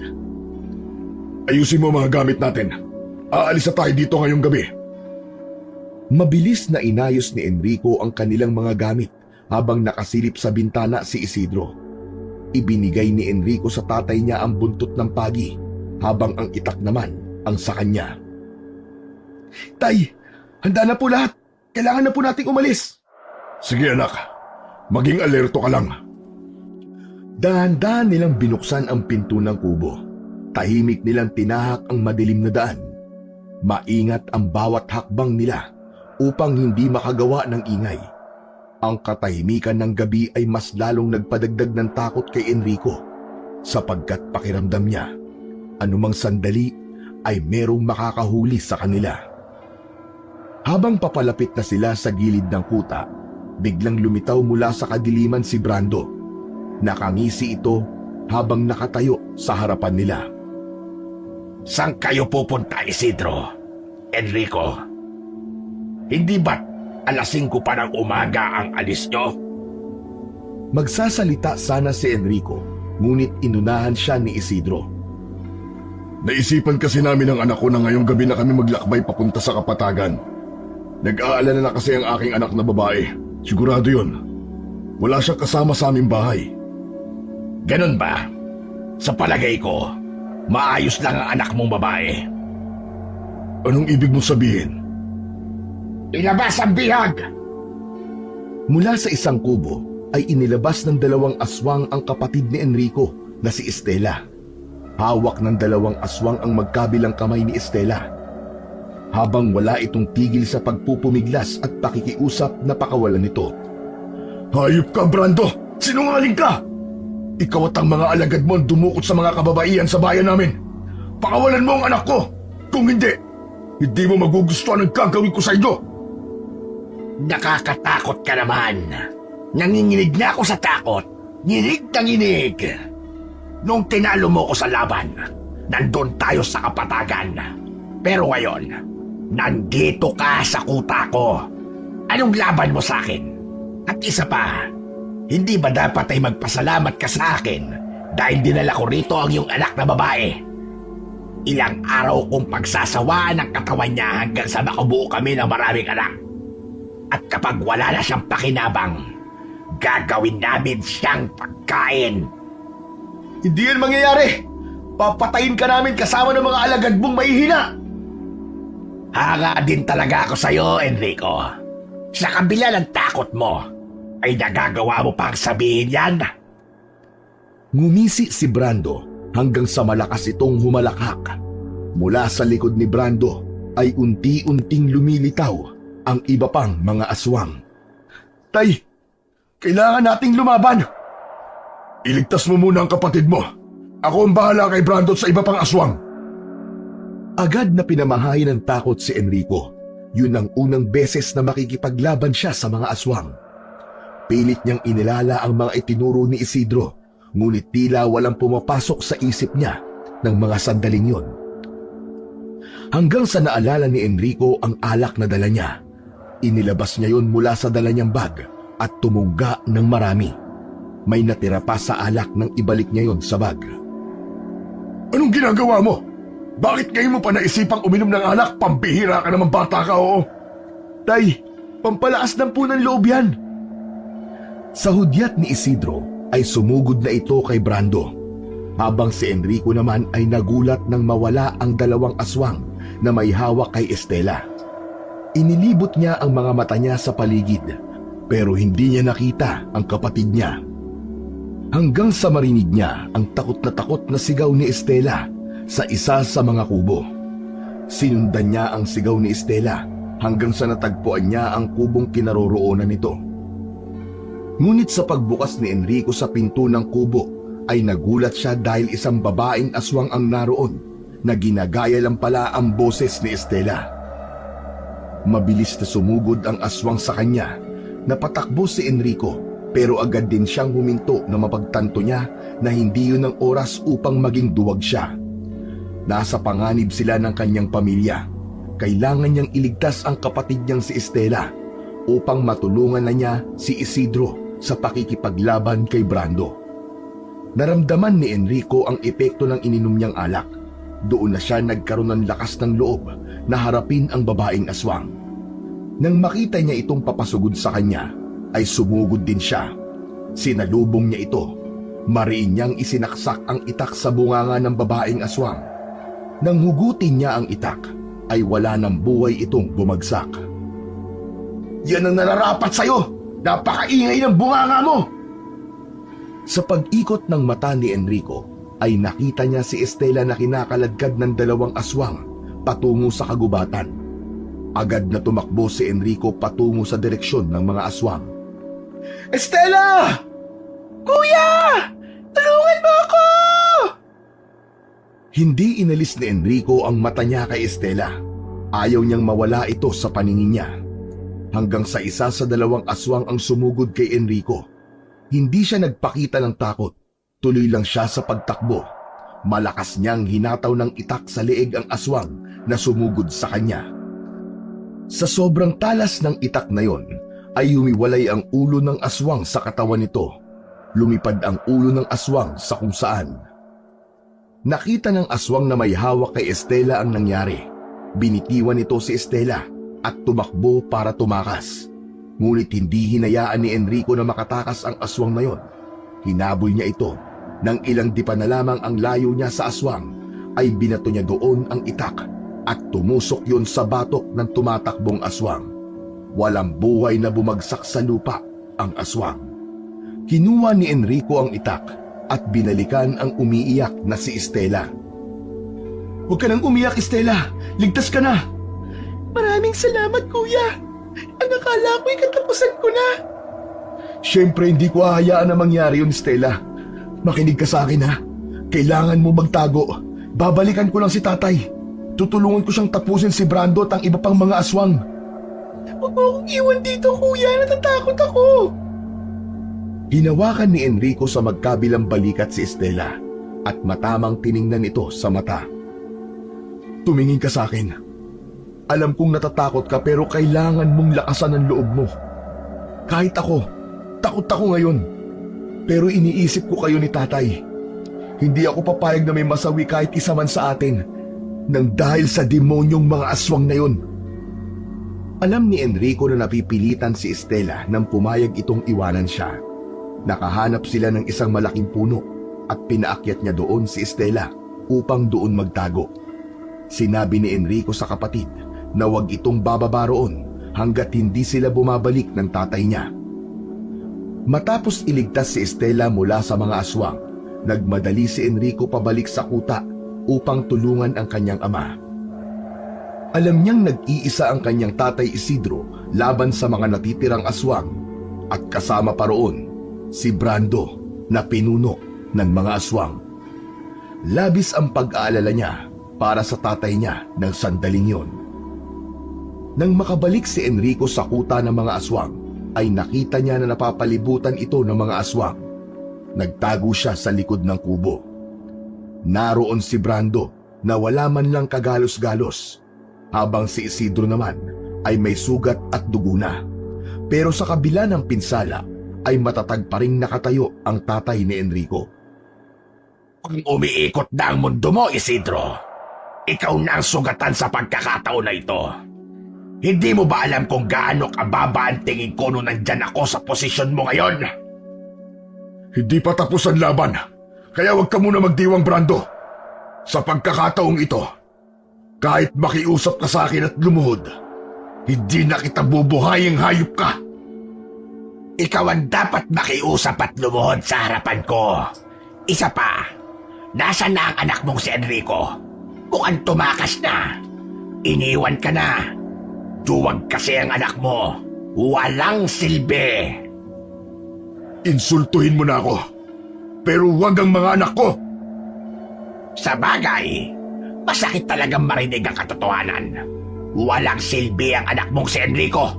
Ayusin mo ang mga gamit natin. Aalis na tayo dito ngayong gabi. Mabilis na inayos ni Enrico ang kanilang mga gamit habang nakasilip sa bintana si Isidro. Ibinigay ni Enrico sa tatay niya ang buntot ng pagi habang ang itak naman ang sa kanya. Tay, handa na po lahat. Kailangan na po nating umalis. Sige anak, maging alerto ka lang. Dahan-dahan nilang binuksan ang pinto ng kubo. Tahimik nilang tinahak ang madilim na daan. Maingat ang bawat hakbang nila upang hindi makagawa ng ingay. Ang katahimikan ng gabi ay mas lalong nagpadagdag ng takot kay Enrico sapagkat pakiramdam niya, anumang sandali ay merong makakahuli sa kanila. Habang papalapit na sila sa gilid ng kuta, biglang lumitaw mula sa kadiliman si Brando. Nakangisi ito habang nakatayo sa harapan nila. Saan kayo pupunta, Isidro? Enrico? Hindi ba't alas 5 pa ng umaga ang alis nyo? Magsasalita sana si Enrico, ngunit inunahan siya ni Isidro. Naisipan kasi namin ng anak ko na ngayong gabi na kami maglakbay papunta sa Kapatagan. Nag-aalala na kasi ang aking anak na babae. Sigurado yun. Wala siyang kasama sa aming bahay. Ganun ba? Sa palagay ko, maayos lang ang anak mong babae. Anong ibig mong sabihin? Ilabas ang bihag! Mula sa isang kubo ay inilabas ng 2 aswang ang kapatid ni Enrico na si Estela. Hawak ng 2 aswang ang magkabilang kamay ni Estela. Habang wala itong tigil sa pagpupumiglas at pakikiusap na pakawalan nito. Hayop ka, Brando! Sinungaling ka! Ikaw at ang mga alagad mo ang dumukot sa mga kababaihan sa bayan namin. Pakawalan mo ang anak ko! Kung hindi mo magugustuhan ang gagawin ko sa inyo! Nakakatakot ka naman. Nanginginig na ako sa takot. Nginig na nginig. Nung tinalo mo ko sa laban, nandun tayo sa Kapatagan. Pero ngayon, nandito ka sa kuta ko. Anong laban mo sa akin? At isa pa, hindi ba dapat ay magpasalamat ka sa akin dahil dinala ko rito ang iyong anak na babae? Ilang araw kong pagsasawaan ang katawan niya hanggang sa makabuo kami ng maraming anak. At kapag wala na siyang pakinabang, gagawin namin siyang pagkain. Hindi yan mangyayari. Papatayin ka namin kasama ng mga alagad mong mahihina. Hanga din talaga ako sa'yo, Enrico. Sa kabila ng takot mo, ay nagagawa mo pang sabihin yan. Ngumisi si Brando hanggang sa malakas itong humalakhak. Mula sa likod ni Brando ay unti-unting lumilitaw ang iba pang mga aswang. Tay, kailangan nating lumaban. Iligtas mo muna ang kapatid mo. Ako ang bahala kay Brando sa iba pang aswang. Agad na pinamahay ng takot si Enrico. Yun ang unang beses na makikipaglaban siya sa mga aswang. Pilit niyang inilala ang mga itinuro ni Isidro, ngunit tila walang pumapasok sa isip niya ng mga sandaling yun. Hanggang sa naalala ni Enrico ang alak na dala niya. Inilabas niya yun mula sa dala niyang bag at tumungga ng marami. may natira pa sa alak nang ibalik niya yon sa bag. Anong ginagawa mo? Bakit ngayon mo pa naisipang uminom ng alak? Pambihira ka naman, bata ka, oo. Tay, pampalakas ng po ng loob yan. Sa hudyat ni Isidro ay sumugod na ito kay Brando, habang si Enrico naman ay nagulat nang mawala ang dalawang aswang na may hawak kay Estela. Inilibot niya ang mga mata niya sa paligid, pero hindi niya nakita ang kapatid niya. Hanggang sa marinig niya ang takot na sigaw ni Estela sa isa sa mga kubo. Sinundan niya ang sigaw ni Estela hanggang sa natagpuan niya ang kubong kinaroroonan nito. Ngunit sa pagbukas ni Enrico sa pinto ng kubo ay nagulat siya dahil isang babaeng aswang ang naroon na ginagaya lang pala ang boses ni Estela. Mabilis na sumugod ang aswang sa kanya. Napatakbo si Enrico pero agad din siyang huminto na mapagtanto niya na hindi yun ang oras upang maging duwag siya. Nasa panganib sila ng kanyang pamilya. Kailangan niyang iligtas ang kapatid niyang si Estela upang matulungan na niya si Isidro sa pakikipaglaban kay Brando. Naramdaman ni Enrico ang epekto ng ininom niyang alak. Doon na siya nagkaroon ng lakas ng loob na harapin ang babaeng aswang. Nang makita niya itong papasugod sa kanya, ay sumugod din siya. Sinalubong niya ito. Mariin niyang isinaksak ang itak sa bunganga ng babaeng aswang. Nang hugutin niya ang itak, ay wala ng buhay itong bumagsak. Yan ang nararapat sa'yo! Napakaingay ng bunganga mo! Sa pag-ikot ng mata ni Enrico, ay nakita niya si Estela na kinakaladkad ng dalawang aswang patungo sa kagubatan. Agad na tumakbo si Enrico patungo sa direksyon ng mga aswang. Estela! Kuya! Tulungan mo ako! Hindi inalis ni Enrico ang mata niya kay Estela. Ayaw niyang mawala ito sa paningin niya. Hanggang sa isa sa dalawang aswang ang sumugod kay Enrico. Hindi siya nagpakita ng takot. Tuloy lang siya sa pagtakbo. Malakas niyang hinataw ng itak sa leeg ang aswang na sumugod sa kanya. Sa sobrang talas ng itak na yon, ay humiwalay ang ulo ng aswang sa katawan nito. Lumipad ang ulo ng aswang sa kung saan. Nakita ng aswang na may hawak kay Estela ang nangyari. Binitiwan nito si Estela at tumakbo para tumakas. Ngunit hindi hinayaan ni Enrico na makatakas ang aswang na yon. Hinabol niya ito. Nang ilang dipa na lamang ang layo niya sa aswang, ay binato niya doon ang itak at tumusok yon sa batok ng tumatakbong aswang. Walang buhay na bumagsak sa lupa ang aswang. Kinuha ni Enrico ang itak at binalikan ang umiiyak na si Estela. Huwag ka nang umiyak, Estela. Ligtas ka na. Maraming salamat, kuya. Ang akala ko'y katapusan ko na. Siyempre, hindi ko hahayaan na mangyari yun, Estela. Makinig ka sa akin, ha. Kailangan mo magtago. Babalikan ko lang si tatay. Tutulungan ko siyang tapusin si Brando at ang iba pang mga aswang. Huwag mo akong iwan dito, kuya. Natatakot ako. Hinawakan ni Enrico sa magkabilang balikat si Estela at matamang tiningnan ito sa mata. Tumingin ka sa akin. Alam kong natatakot ka pero kailangan mong lakasan ang loob mo. Kahit ako, takot ako ngayon. Pero iniisip ko kayo ni tatay. Hindi ako papayag na may masawi kahit isa man sa atin nang dahil sa demonyong mga aswang na yun. Alam ni Enrico na napipilitan si Estela nang pumayag itong iwanan siya. Nakahanap sila ng isang malaking puno at pinaakyat niya doon si Estela upang doon magtago. Sinabi ni Enrico sa kapatid na huwag itong bababa roon hanggat hindi sila bumabalik ng tatay niya. Matapos iligtas si Estela mula sa mga aswang, nagmadali si Enrico pabalik sa kuta upang tulungan ang kanyang ama. Alam niyang nag-iisa ang kanyang tatay Isidro laban sa mga natitirang aswang at kasama pa roon si Brando na pinuno ng mga aswang. Labis ang pag-aalala niya para sa tatay niya ng sandaling yon. Nang makabalik si Enrico sa kuta ng mga aswang, ay nakita niya na napapalibutan ito ng mga aswang. Nagtago siya sa likod ng kubo. Naroon si Brando na wala man lang kagalos-galos, habang si Isidro naman ay may sugat at dugo na. Pero sa kabila ng pinsala, ay matatag pa ring nakatayo ang tatay ni Enrico. Kung umiikot na ang mundo mo, Isidro, ikaw na ang sugatan sa pagkakataon na ito. Hindi mo ba alam kung gaano kababa ang tingin ko nung nandyan ako sa posisyon mo ngayon? Hindi pa tapos ang laban, kaya huwag ka muna magdiwang, Brando. Sa pagkakataong ito, kahit makiusap ka sa akin at lumuhod, hindi na kita bubuhaying hayop ka. Ikaw ang dapat makiusap at lumuhod sa harapan ko. Isa pa, nasaan na ang anak mong si Enrico? Mukhang tumakas na. Iniwan ka na. Duwag kasi ang anak mo. Walang silbi. Insultuhin mo na ako, pero huwag ang mga anak ko. Sa bagay, masakit talagang marinig ang katotohanan. Walang silbi ang anak mong si Enrico.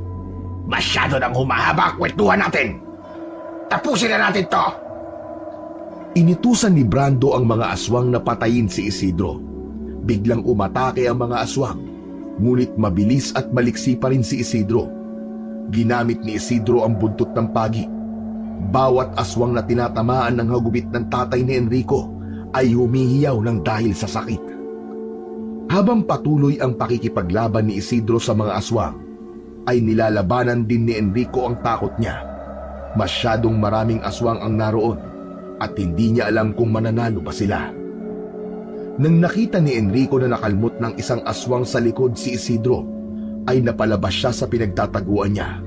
Masyado nang humahaba ang kwentuhan natin. Tapusin na natin to. Initusan ni Brando ang mga aswang na patayin si Isidro. Biglang umatake ang mga aswang, ngunit mabilis at maliksi pa rin si Isidro. Ginamit ni Isidro ang buntot ng pagi. Bawat aswang na tinatamaan ng hagupit ng tatay ni Enrico ay humihiyaw ng dahil sa sakit. Habang patuloy ang pakikipaglaban ni Isidro sa mga aswang, ay nilalabanan din ni Enrico ang takot niya. Masyadong maraming aswang ang naroon at hindi niya alam kung mananalo ba sila. Nang nakita ni Enrico na nakalmot ng isang aswang sa likod si Isidro, ay napalabas siya sa pinagtataguan niya.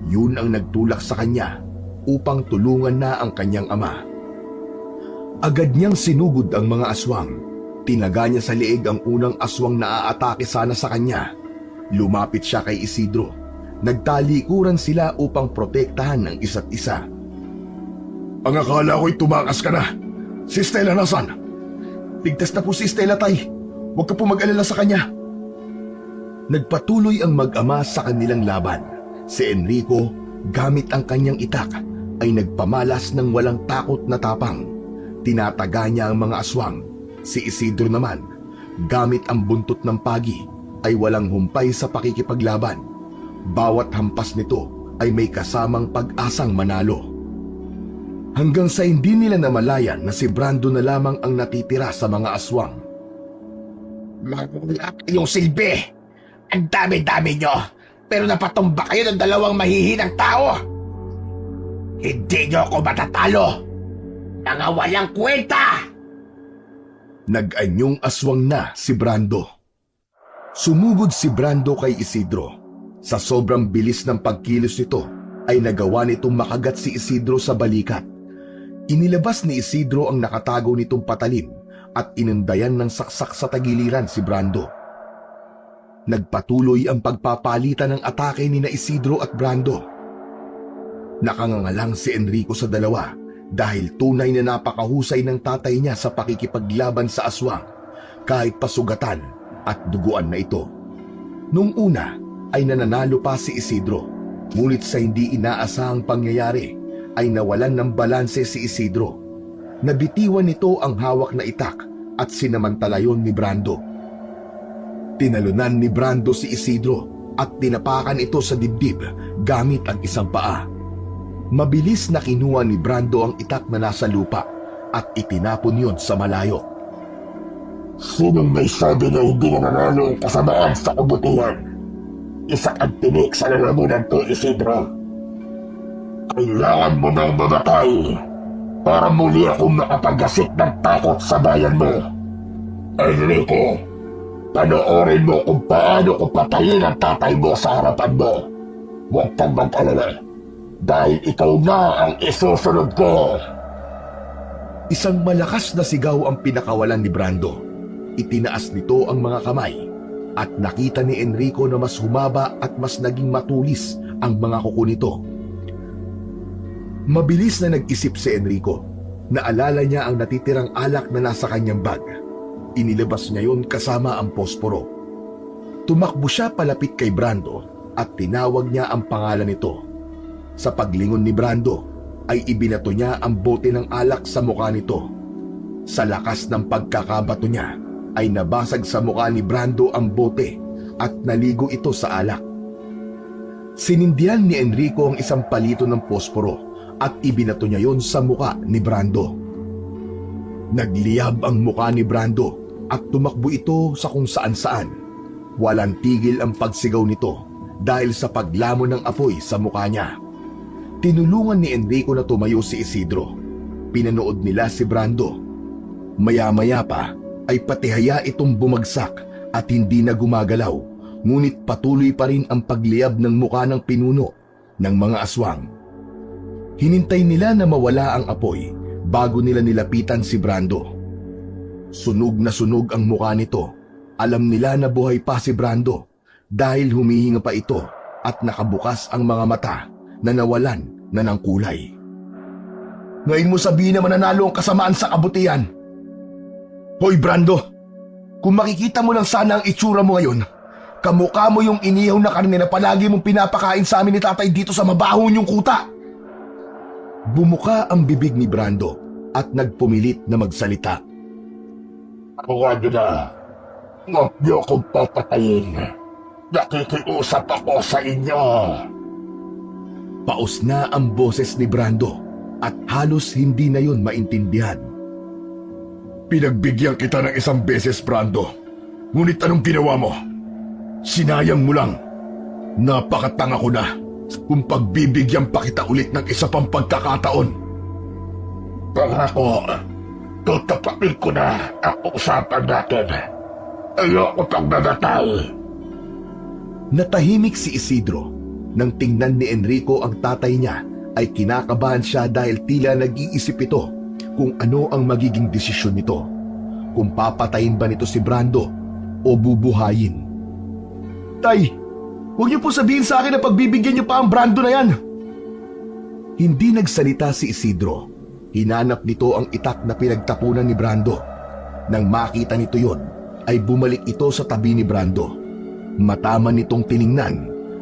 Yun ang nagtulak sa kanya upang tulungan na ang kanyang ama. Agad niyang sinugod ang mga aswang. Tinaga niya sa liig ang unang aswang na aatake sana sa kanya. Lumapit siya kay Isidro. Nagtalikuran sila upang protektahan ang isa't isa. Ang akala ko'y tumakas ka na. Si Stella nasan? Ligtas na po si Stella, tay. Huwag ka po mag-alala sa kanya. Nagpatuloy ang mag-ama sa kanilang laban. Si Enrico, gamit ang kanyang itak, ay nagpamalas ng walang takot na tapang. Tinataga niya ang mga aswang. Si Isidro naman, gamit ang buntot ng pagi, ay walang humpay sa pakikipaglaban. Bawat hampas nito ay may kasamang pag-asang manalo. Hanggang sa hindi nila namalayan na si Brando na lamang ang natitira sa mga aswang. Wala kayong silbi. Ang dami-dami nyo. Pero napatumba kayo ng dalawang mahihinang tao. Hindi nyo ako matatalo. Mga walang kwenta. Nag-anyong aswang na si Brando. Sumugod si Brando kay Isidro. Sa sobrang bilis ng pagkilos nito, ay nagawa nitong makagat si Isidro sa balikat. Inilabas ni Isidro ang nakatago nitong patalim at inundayan ng saksak sa tagiliran si Brando. Nagpatuloy ang pagpapalitan ng atake ni na Isidro at Brando. Nakangangalang si Enrico sa dalawa dahil tunay na napakahusay ng tatay niya sa pakikipaglaban sa aswang, kahit pasugatan at duguan na ito. Nung una ay nananalo pa si Isidro, ngunit sa hindi inaasahang pangyayari ay nawalan ng balanse si Isidro. Nabitiwan nito ang hawak na itak at sinamantala yon ni Brando. Tinalunan ni Brando si Isidro at tinapakan ito sa dibdib gamit ang isang paa. Mabilis na kinuha ni Brando ang itak na nasa lupa at itinapon yon sa malayo. Sinong may sabi na hindi nananalo ang kasamaan sa kabutihan? Isa kang tinik sa lalamunan ko, Isidro. Kailangan mo nang mamatay para muli akong makapagasik ng takot sa bayan mo. Enrico, panoorin mo kung paano ko patayin ang tatay mo sa harapan mo. Huwag kang mag-alala, dahil ikaw na ang isusunod ko. Isang malakas na sigaw ang pinakawalan ni Brando. Itinaas nito ang mga kamay at nakita ni Enrico na mas humaba at mas naging matulis ang mga kuko nito. Mabilis na nag-isip si Enrico. Naalala niya ang natitirang alak na nasa kanyang bag. Inilabas niya yon kasama ang posporo. Tumakbo siya palapit kay Brando at tinawag niya ang pangalan nito. Sa paglingon ni Brando ay ibinato niya ang bote ng alak sa mukha nito. Sa lakas ng pagkakabato niya ay nabasag sa mukha ni Brando ang bote at naligo ito sa alak. Sinindihan ni Enrico ang isang palito ng posporo at ibinato niya yon sa muka ni Brando. Nagliyab ang muka ni Brando at tumakbo ito sa kung saan-saan. Walang tigil ang pagsigaw nito dahil sa paglamon ng apoy sa muka niya. Tinulungan ni Enrico na tumayo si Isidro. Pinanood nila si Brando. Maya-maya pa ay patihaya itong bumagsak at hindi na gumagalaw, ngunit patuloy pa rin ang pagliyab ng muka ng pinuno ng mga aswang. Hinintay nila na mawala ang apoy bago nila nilapitan si Brando. Sunog na sunog ang muka nito. Alam nila na buhay pa si Brando dahil humihinga pa ito at nakabukas ang mga mata na nawalan na ng kulay. Ngayon mo sabihin na mananalo ang kasamaan sa kabutihan. Hoy Brando, kung makikita mo lang sana ang itsura mo ngayon, kamukha mo yung inihaw na karne na palagi mong pinapakain sa amin ni tatay dito sa mabaho niyong kuta. Bumuka ang bibig ni Brando at nagpumilit na magsalita. Huwag na. Huwag niyo akong papatayin. Nakikiusap ako sa inyo. Paus na ang boses ni Brando at halos hindi na yon maintindihan. Pinagbigyan kita ng isang beses, Brando. Ngunit anong ginawa mo? Sinayang mo lang. Napakatanga ko na kung pagbibigyan pa kita ulit ng isa pang pagkakataon. Pangako, tutapakin ko na ang usapan natin. Ayoko pang nadatay. Natahimik si Isidro nang tingnan ni Enrico ang tatay niya ay kinakabahan siya dahil tila nag-iisip ito kung ano ang magiging desisyon nito. Kung papatayin ba nito si Brando o bubuhayin. Tay, huwag niyo po sabihin sa akin na pagbibigyan niyo pa ang Brando na yan. Hindi nagsalita si Isidro. Hinanap nito ang itak na pinagtapunan ni Brando. Nang makita nito yon, ay bumalik ito sa tabi ni Brando. Matama nitong tiningnan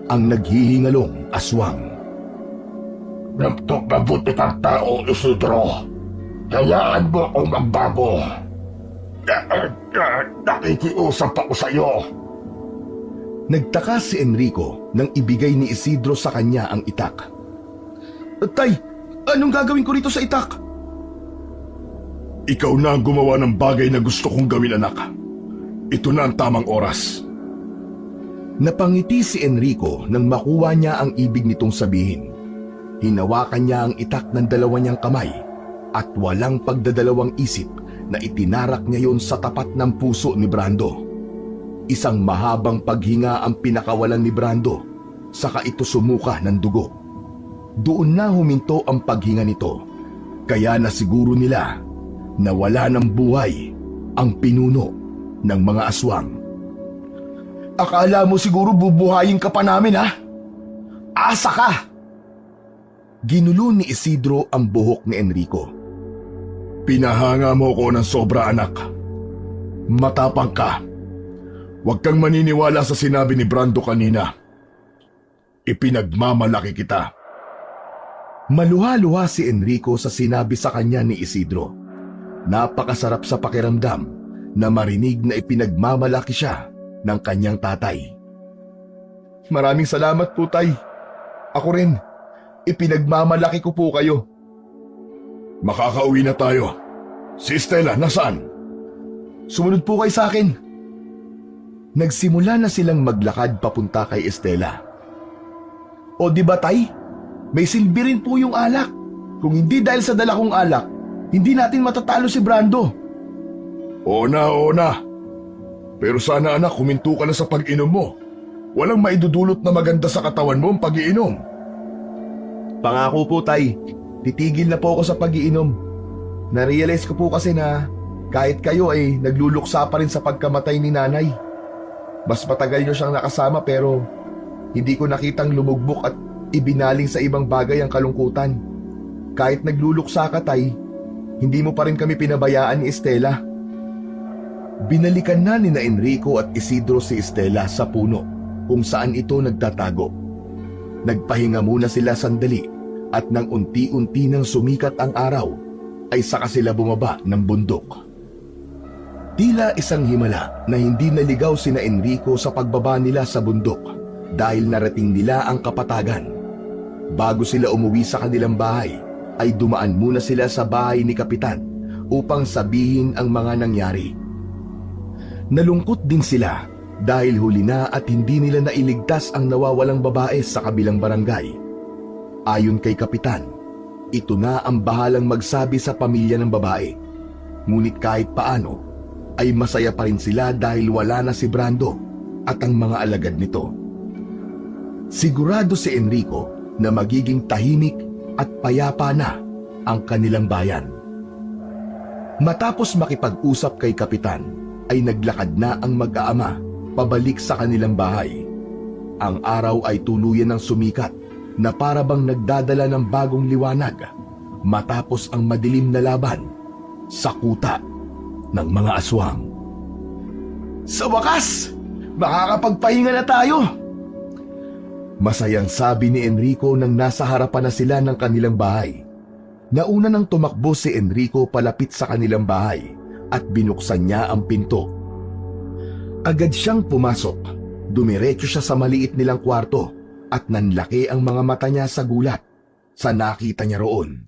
ang naghihingalong aswang. Mabuti kang tao, Isidro. Hayaan mo akong magbago. Nakikiusap ako sa iyo. Nagtaka si Enrico nang ibigay ni Isidro sa kanya ang itak. Tay, anong gagawin ko rito sa itak? Ikaw na ang gumawa ng bagay na gusto kong gawin, anak. Ito na ang tamang oras. Napangiti si Enrico nang makuha niya ang ibig nitong sabihin. Hinawakan niya ang itak ng dalawa niyang kamay at walang pagdadalawang isip na itinarak niya yon sa tapat ng puso ni Brando. Isang mahabang paghinga ang pinakawalan ni Brando, saka ito sumuka ng dugo. Doon na huminto ang paghinga nito, kaya nasiguro nila na wala ng buhay ang pinuno ng mga aswang. Akala mo siguro bubuhayin ka pa namin, ha? Asa ka! Ginulo ni Isidro ang buhok ni Enrico. Pinahanga mo ko ng sobra, anak. Matapang ka. Huwag kang maniniwala sa sinabi ni Brando kanina. Ipinagmamalaki kita. Maluha-luha si Enrico sa sinabi sa kanya ni Isidro. Napakasarap sa pakiramdam na marinig na ipinagmamalaki siya ng kanyang tatay. Maraming salamat po, Tay. Ako rin, ipinagmamalaki ko po kayo. Makakauwi na tayo. Si Stella, nasaan? Sumunod po kayo sa akin. Nagsimula na silang maglakad papunta kay Estela. O di ba, Tay? May silbi rin po yung alak. Kung hindi dahil sa dala kong alak, hindi natin matatalo si Brando. Oo na. Pero sana, anak, huminto ka na sa pag-inom mo. Walang maidudulot na maganda sa katawan mo ang pag-iinom. Pangako po, Tay. Titigil na po ako sa pag-iinom. Narealize ko po kasi na kahit kayo ay nagluluksa pa rin sa pagkamatay ni nanay. Mas matagal niyo siyang nakasama pero hindi ko nakitang lumugbok at ibinaling sa ibang bagay ang kalungkutan. Kahit nagluluksa ka, Tay, hindi mo pa rin kami pinabayaan ni Estela. Binalikan na ni Enrico at Isidro si Estela sa puno kung saan ito nagtatago. Nagpahinga muna sila sandali at nang unti-unti nang sumikat ang araw ay saka sila bumaba ng bundok. Tila isang himala na hindi naligaw sina Enrico sa pagbaba nila sa bundok dahil narating nila ang kapatagan. Bago sila umuwi sa kanilang bahay ay dumaan muna sila sa bahay ni Kapitan upang sabihin ang mga nangyari. Nalungkot din sila dahil huli na at hindi nila nailigtas ang nawawalang babae sa kabilang barangay. Ayon kay Kapitan, ito na ang bahalang magsabi sa pamilya ng babae. Ngunit kahit paano, ay masaya pa rin sila dahil wala na si Brando at ang mga alagad nito. Sigurado si Enrico na magiging tahimik at payapa na ang kanilang bayan. Matapos makipag-usap kay Kapitan, ay naglakad na ang mag-aama pabalik sa kanilang bahay. Ang araw ay tuluyan ng sumikat na para bang nagdadala ng bagong liwanag matapos ang madilim na laban sa kuta ng mga aswang. Sa wakas, makakapagpahinga na tayo. Masayang sabi ni Enrico nang nasa harapan na sila ng kanilang bahay. Nauna nang tumakbo si Enrico palapit sa kanilang bahay at binuksan niya ang pinto. Agad siyang pumasok. Dumiretso siya sa maliit nilang kwarto at nanlaki ang mga mata niya sa gulat sa nakita niya roon.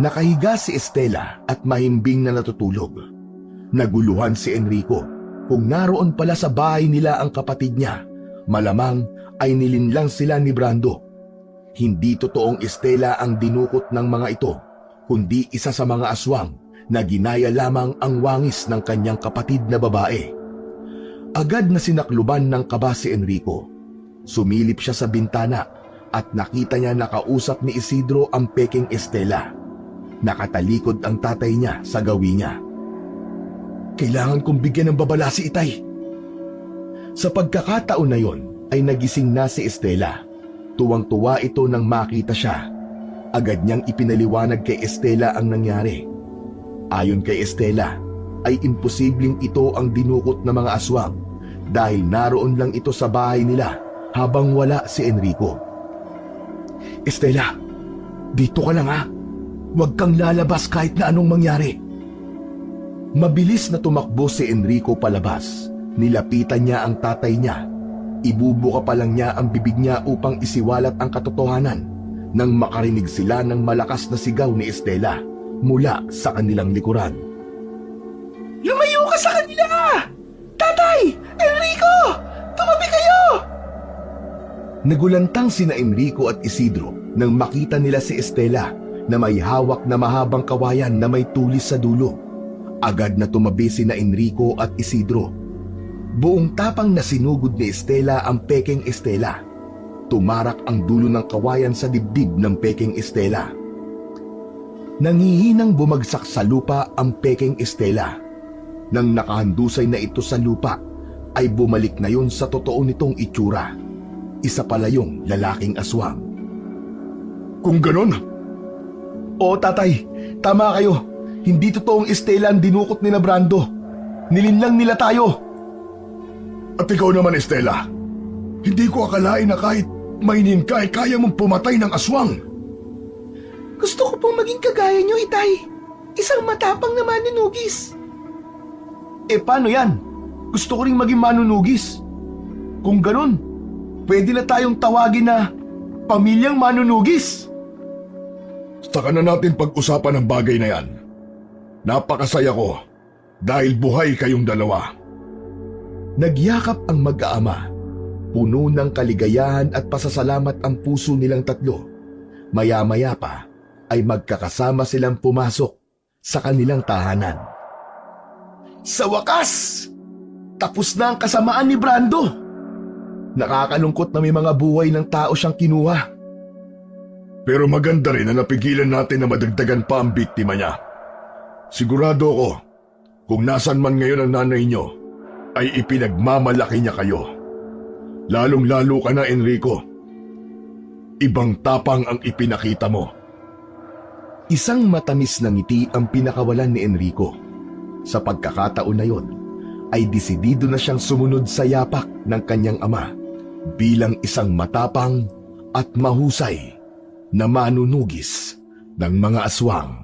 Nakahiga si Estela at mahimbing na natutulog. Naguluhan si Enrico kung naroon pala sa bahay nila ang kapatid niya. Malamang ay nilinlang sila ni Brando. Hindi totoong Estela ang dinukot ng mga ito, kundi isa sa mga aswang na ginaya lamang ang wangis ng kanyang kapatid na babae. Agad na sinakluban ng kaba si Enrico. Sumilip siya sa bintana at nakita niya nakausap ni Isidro ang peking Estela. Nakatalikod ang tatay niya sa gawi niya. Kailangan kong bigyan ng babala si Itay. Sa pagkakataon na yon ay nagising na si Estela. Tuwang-tuwa ito nang makita siya. Agad niyang ipinaliwanag kay Estela ang nangyari. Ayon kay Estela, ay imposibleng ito ang dinukot ng mga aswang dahil naroon lang ito sa bahay nila habang wala si Enrico. Estela, dito ka lang ha. Huwag kang lalabas kahit na anong mangyari. Mabilis na tumakbo si Enrico palabas. Nilapitan niya ang tatay niya. Ibubuka pa lang niya ang bibig niya upang isiwalat ang katotohanan nang makarinig sila ng malakas na sigaw ni Estela mula sa kanilang likuran. Lumayo ka sa kanila! Tatay! Enrico! Tumabi kayo! Nagulantang sina Enrico at Isidro nang makita nila si Estela na may hawak na mahabang kawayan na may tulis sa dulo. Agad na tumabi sina Enrico at Isidro. Buong tapang na sinugod ni Estela ang peking Estela. Tumarak ang dulo ng kawayan sa dibdib ng peking Estela. Nangihinang bumagsak sa lupa ang peking Estela. Nang nakahandusay na ito sa lupa, ay bumalik na yun sa totoo nitong itsura. Isa pala yung lalaking aswang. Kung ganon. Oo tatay, tama kayo. Hindi totoong Estela ang dinukot ni na Brando. Nilinlang nila tayo. At ikaw naman, Estela, hindi ko akalain na kahit mainin ka ay kaya mong pumatay ng aswang. Gusto ko pong maging kagaya niyo, Itay. Isang matapang na manunugis. Paano yan? Gusto ko ring maging manunugis. Kung ganun, pwede na tayong tawagin na pamilyang manunugis. Saka na natin pag-usapan ang bagay na yan. Napakasaya ko dahil buhay kayong dalawa. Nagyakap ang mag-aama. Puno ng kaligayahan at pasasalamat ang puso nilang tatlo. Maya-maya pa ay magkakasama silang pumasok sa kanilang tahanan. Sa wakas, tapos na ang kasamaan ni Brando. Nakakalungkot na may mga buhay ng tao siyang kinuha. Pero maganda rin na napigilan natin na madagdagan pa ang biktima niya. Sigurado ako, kung nasan man ngayon ang nanay niyo, ay ipinagmamalaki niya kayo. Lalong-lalo ka na, Enrico. Ibang tapang ang ipinakita mo. Isang matamis na ngiti ang pinakawalan ni Enrico. Sa pagkakataon na yon, ay desidido na siyang sumunod sa yapak ng kanyang ama bilang isang matapang at mahusay na manunugis ng mga aswang.